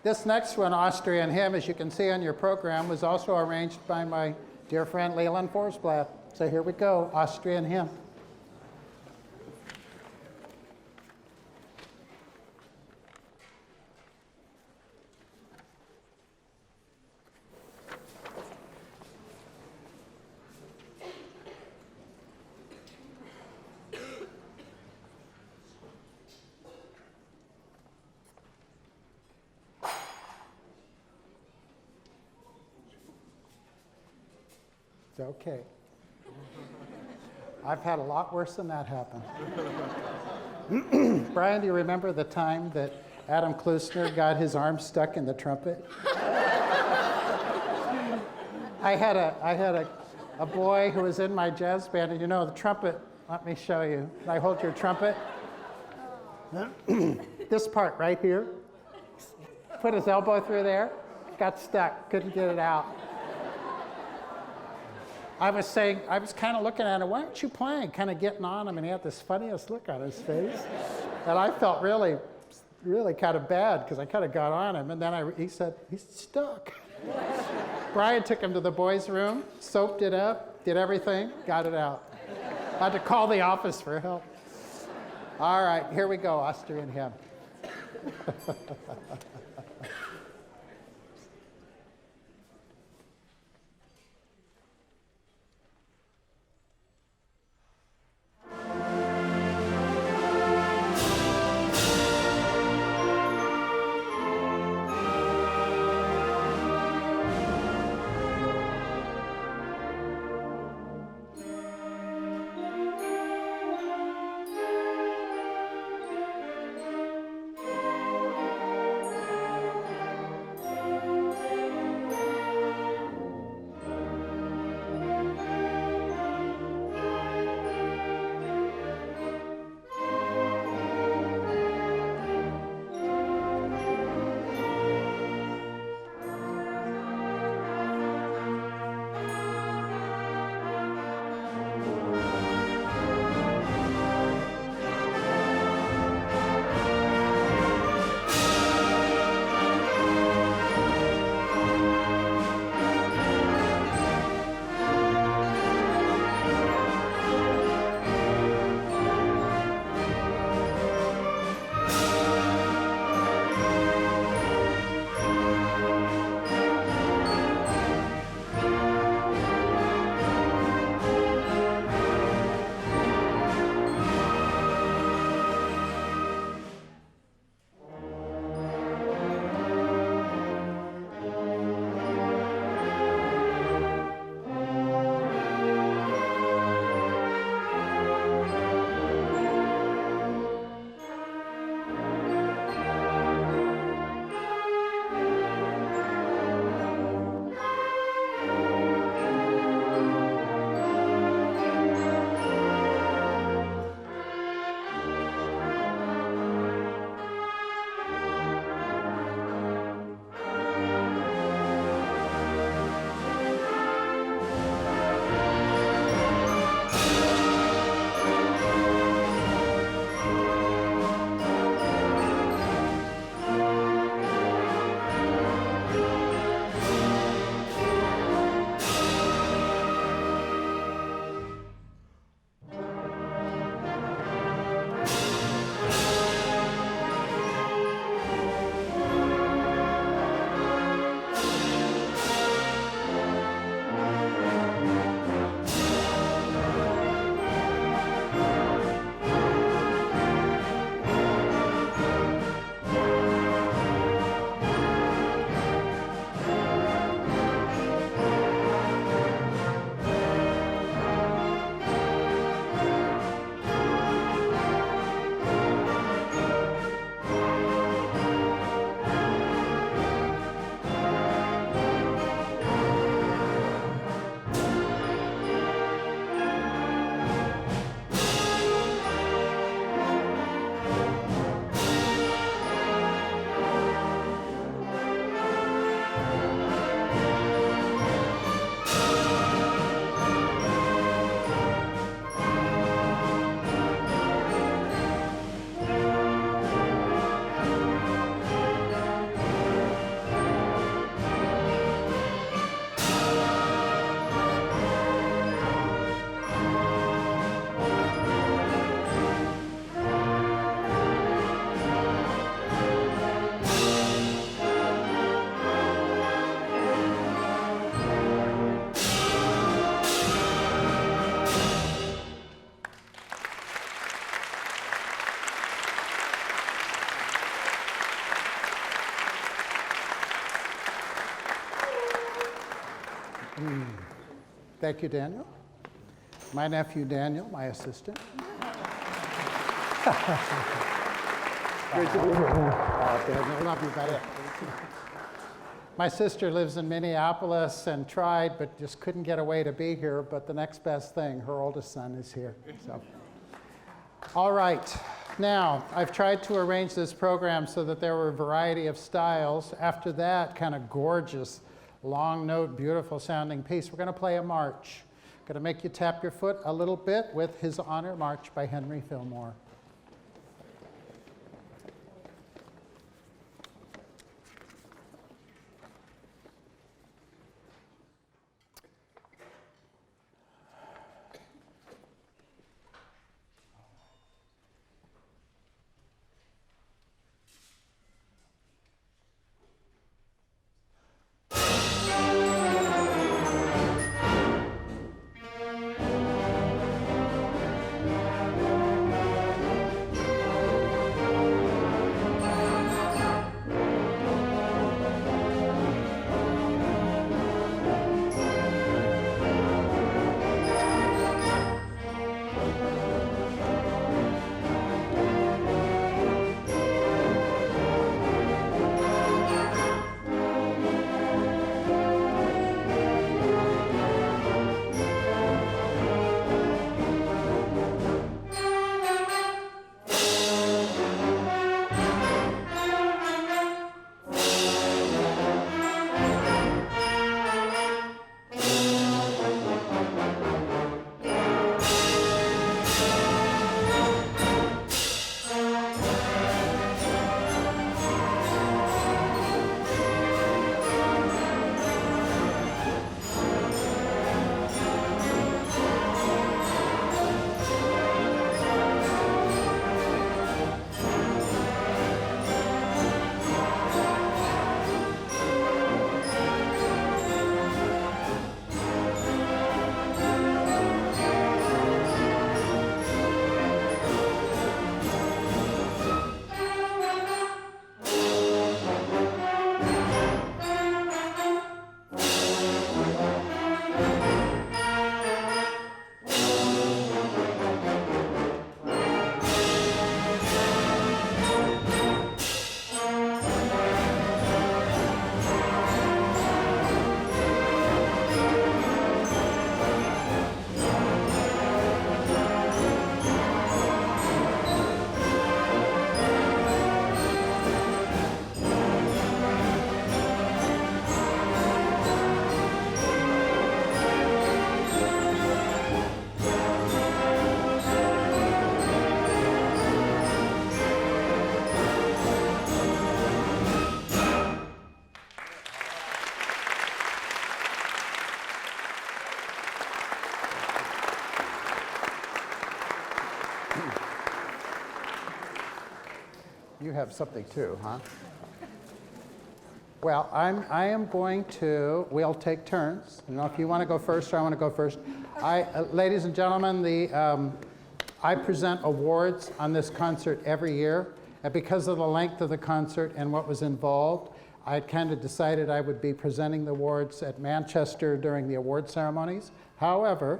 [SPEAKER 1] This next one, Austrian Hymn, as you can see on your program, was also arranged by my dear friend Leland Forsblad. So here we go, Austrian Hymn. It's okay. I've had a lot worse than that happen. Brian, do you remember the time that Adam Klusner got his arm stuck in the trumpet? I had a boy who was in my jazz band, and you know the trumpet, let me show you. Can I hold your trumpet? This part right here. Put his elbow through there, got stuck, couldn't get it out. I was kind of looking at him, why aren't you playing? Kind of getting on him, and he had this funniest look on his face. And I felt really, really kind of bad, because I kind of got on him. And then he said, he's stuck. Brian took him to the boys' room, soaped it up, did everything, got it out. I had to call the office for help. All right, here we go, Austrian Hymn. Thank you, Daniel. My nephew, Daniel, my assistant. Great to be here. Daniel, love you, buddy. My sister lives in Minneapolis and tried, but just couldn't get away to be here. But the next best thing, her oldest son is here. So, all right. Now, I've tried to arrange this program so that there were a variety of styles. After that kind of gorgeous, long note, beautiful sounding piece, we're going to play a march. Going to make you tap your foot a little bit with His Honor March by Henry Fillmore. You have something too, huh? Well, I am going to, we'll take turns. You know, if you want to go first or I want to go first. Ladies and gentlemen, I present awards on this concert every year. And because of the length of the concert and what was involved, I kind of decided I would be presenting the awards at Manchester during the award ceremonies. However,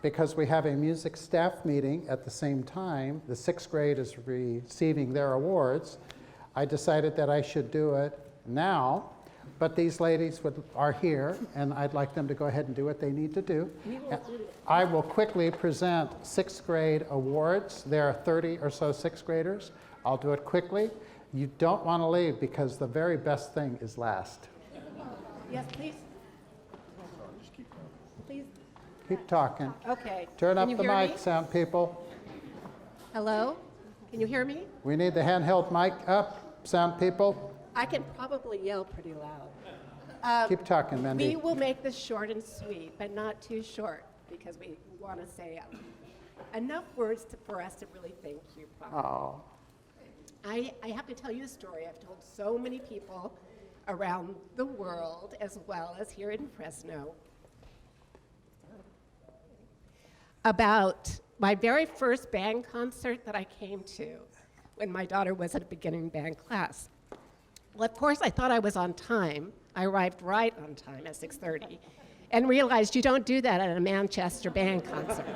[SPEAKER 1] because we have a music staff meeting at the same time, the 6th grade is receiving their awards, I decided that I should do it now. But these ladies are here, and I'd like them to go ahead and do what they need to do. I will quickly present 6th grade awards. There are 30 or so 6th graders. I'll do it quickly. You don't want to leave because the very best thing is last.
[SPEAKER 6] Yes, please. Please.
[SPEAKER 1] Keep talking.
[SPEAKER 6] Okay.
[SPEAKER 1] Turn up
[SPEAKER 6] Can you
[SPEAKER 1] the
[SPEAKER 6] hear
[SPEAKER 1] mic,
[SPEAKER 6] me?
[SPEAKER 1] sound people.
[SPEAKER 6] Hello? Can you hear me?
[SPEAKER 1] We need the handheld mic up, sound people.
[SPEAKER 6] I can probably yell pretty loud.
[SPEAKER 1] Keep talking,
[SPEAKER 6] We
[SPEAKER 1] Mindy.
[SPEAKER 6] will make this short and sweet, but not too short, because we want to say enough words for us to really thank you properly.
[SPEAKER 1] Oh,
[SPEAKER 6] I have to tell you a story I've told so many people around the world, as well as here in Fresno, about my very first band concert that I came to when my daughter was at a beginning band class. Well, of course, I thought I was on time, I arrived right on time at 6:30 and realized you don't do that at a Manchester band concert.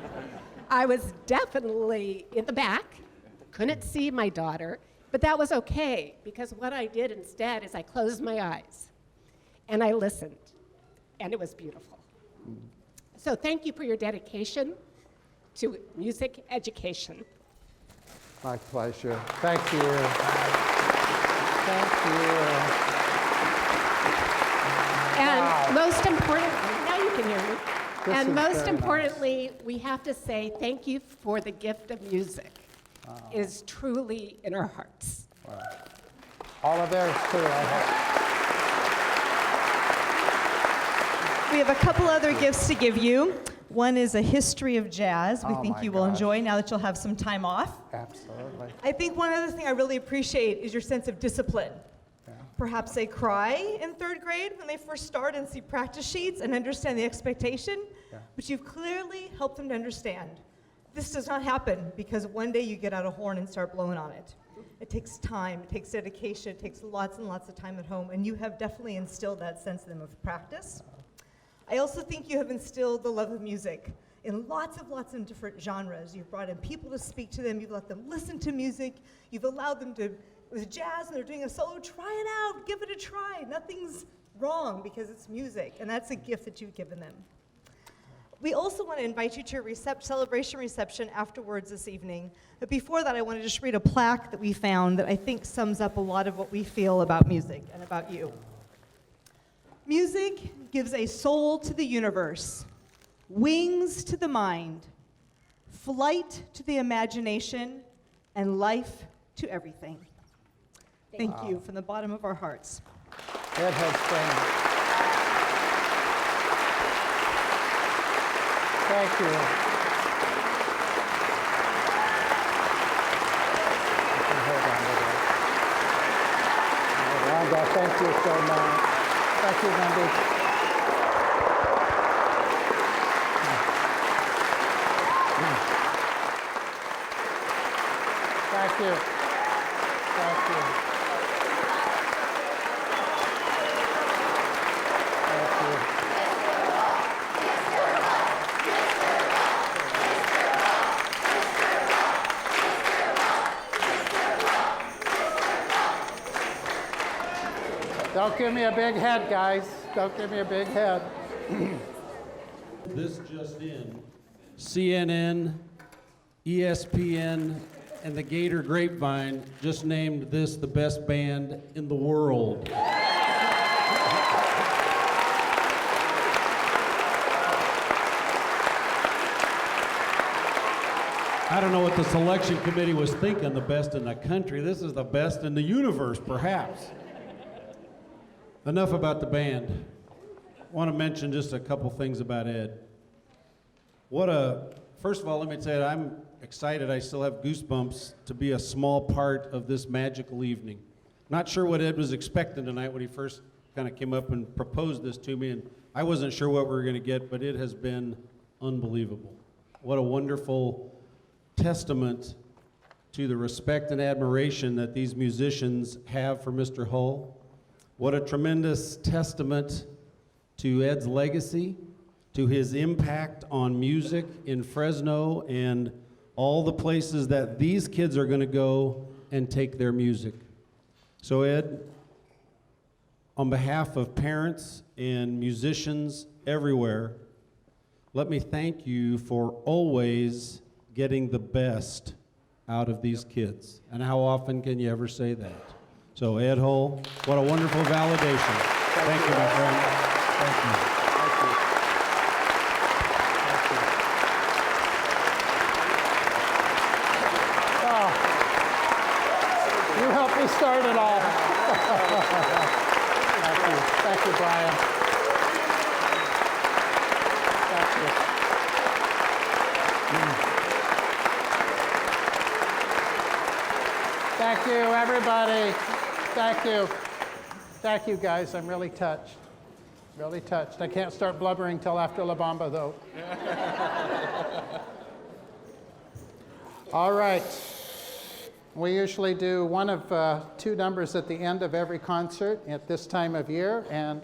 [SPEAKER 6] I was definitely in the back, couldn't see my daughter, but that was okay because what I did instead is I closed my eyes and I listened, and it was beautiful. So thank you for your dedication to music education.
[SPEAKER 1] My pleasure. Thank you. Thank you.
[SPEAKER 6] And most importantly, now you can hear me.
[SPEAKER 1] This
[SPEAKER 6] And
[SPEAKER 1] is
[SPEAKER 6] most
[SPEAKER 1] very
[SPEAKER 6] importantly, we have to say thank you for the gift of music. It is truly in our hearts.
[SPEAKER 1] All of theirs too, I hope.
[SPEAKER 7] We have a couple other gifts to give you. One is a history of jazz we
[SPEAKER 1] Oh
[SPEAKER 7] think
[SPEAKER 1] my
[SPEAKER 7] you will
[SPEAKER 1] gosh.
[SPEAKER 7] enjoy now that you'll have some time off.
[SPEAKER 1] Absolutely.
[SPEAKER 7] I think one other thing I really appreciate is your sense of discipline.
[SPEAKER 1] Yeah.
[SPEAKER 7] Perhaps they cry in third grade when they first start and see practice sheets and understand the expectation,
[SPEAKER 1] Yeah.
[SPEAKER 7] but you've clearly helped them to understand. This does not happen because one day you get out a horn and start blowing on it. It takes time, it takes dedication, it takes lots and lots of time at home, and you have definitely instilled that sense in them of practice. I also think you have instilled the love of music in lots of different genres. You've brought in people to speak to them, you've let them listen to music, you've allowed them to, with jazz and they're doing a solo, try it out, give it a try. Nothing's wrong because it's music, and that's a gift that you've given them. We also want to invite you to a celebration reception afterwards this evening. But before that, I want to just read a plaque that we found that I think sums up a lot of what we feel about music and about you. Music gives a soul to the universe, wings to the mind, flight to the imagination, and life to everything. Thank you from the bottom of our hearts.
[SPEAKER 1] It has been. Thank you. Hold on to that. Rhonda, thank you so much. Thank you, Wendy. Thank you. Thank you. Thank you. Don't give me a big head, guys. Don't give me a big head.
[SPEAKER 8] This just in, CNN, ESPN, and the Gator Grapevine just named this the best band in the world. I don't know what the selection committee was thinking, the best in the country. This is the best in the universe, perhaps. Enough about the band. I want to mention just a couple things about Ed. First of all, let me say that I'm excited, I still have goosebumps to be a small part of this magical evening. Not sure what Ed was expecting tonight when he first kind of came up and proposed this to me, and I wasn't sure what we were going to get, but it has been unbelievable. What a wonderful testament to the respect and admiration that these musicians have for Mr. Hull. What a tremendous testament to Ed's legacy, to his impact on music in Fresno and all the places that these kids are going to go and take their music. So Ed, on behalf of parents and musicians everywhere, let me thank you for always getting the best out of these kids. And how often can you ever say that? So Ed Hull, what a wonderful validation. Thank you, my friend. Thank you.
[SPEAKER 1] Thank you. Thank you. Oh, you helped me start it all. Thank you. Thank you, Brian. Thank you. Thank you, everybody. Thank you. Thank you, guys. I'm really touched. Really touched. I can't start blubbering till after La Bamba, though. All right. We usually do one of two numbers at the end of every concert at this time of year, and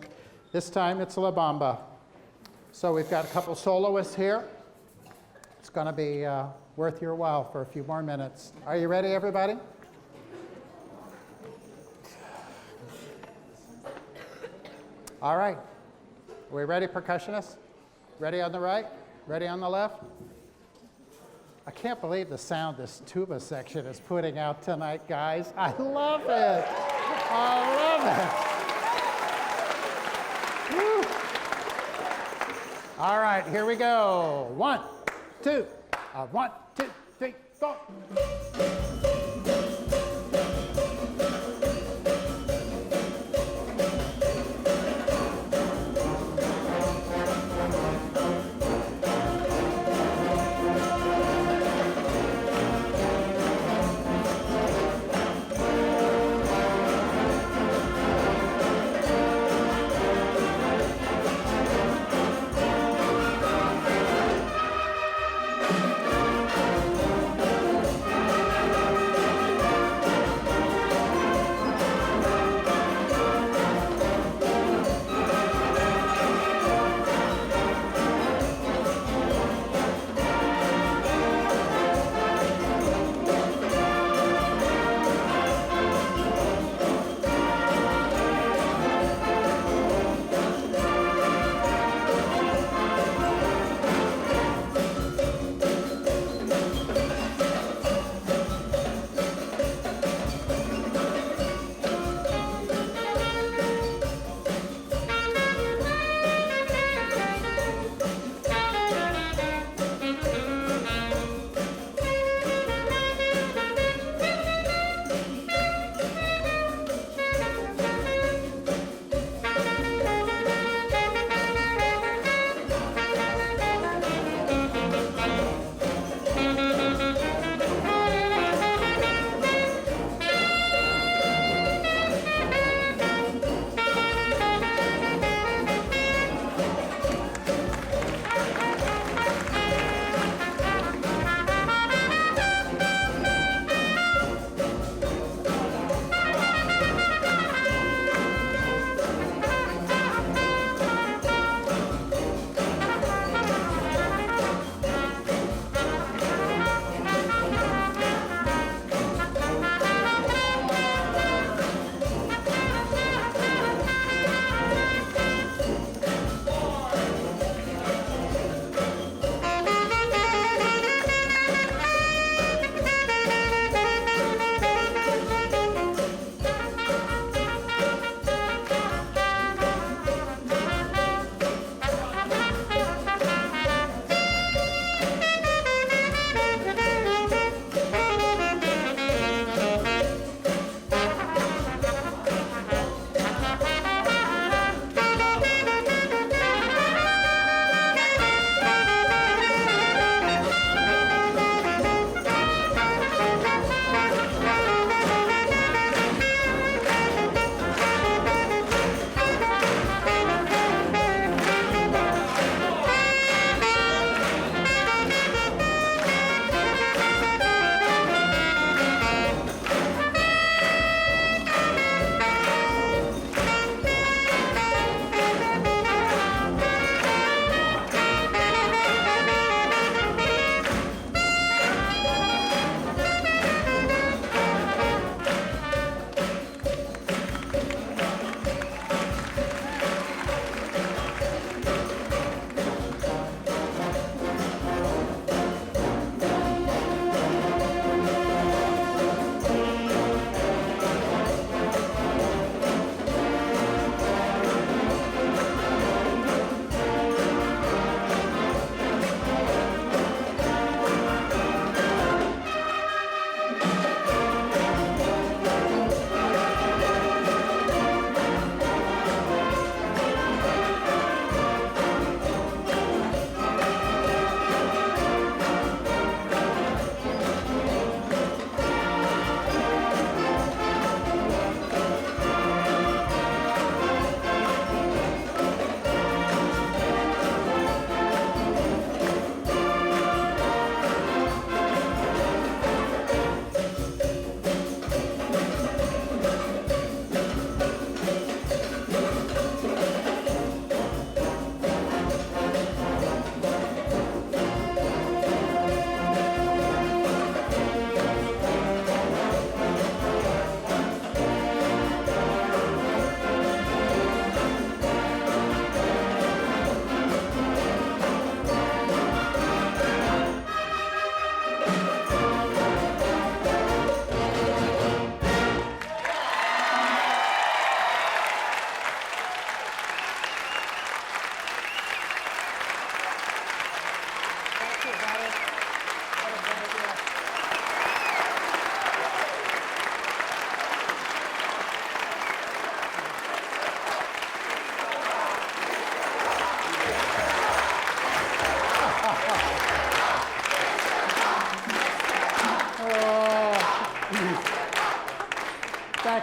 [SPEAKER 1] this time it's La Bamba. So we've got a couple soloists here. It's going to be worth your while for a few more minutes. Are you ready, everybody? All right. Are we ready, percussionists? Ready on the right? Ready on the left? I can't believe the sound this tuba section is putting out tonight, guys. I love it. I love it. Woo. All right, here we go. 1, 2, 1, 2, 3, 4.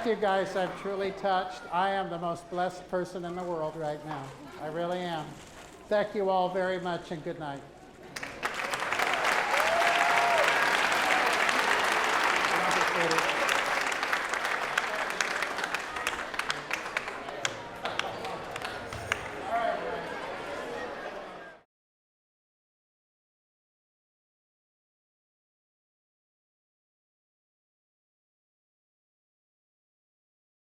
[SPEAKER 1] met you guys, I'm truly touched. I am the most blessed person in the world right now. I really am. Thank you all very much, and good night.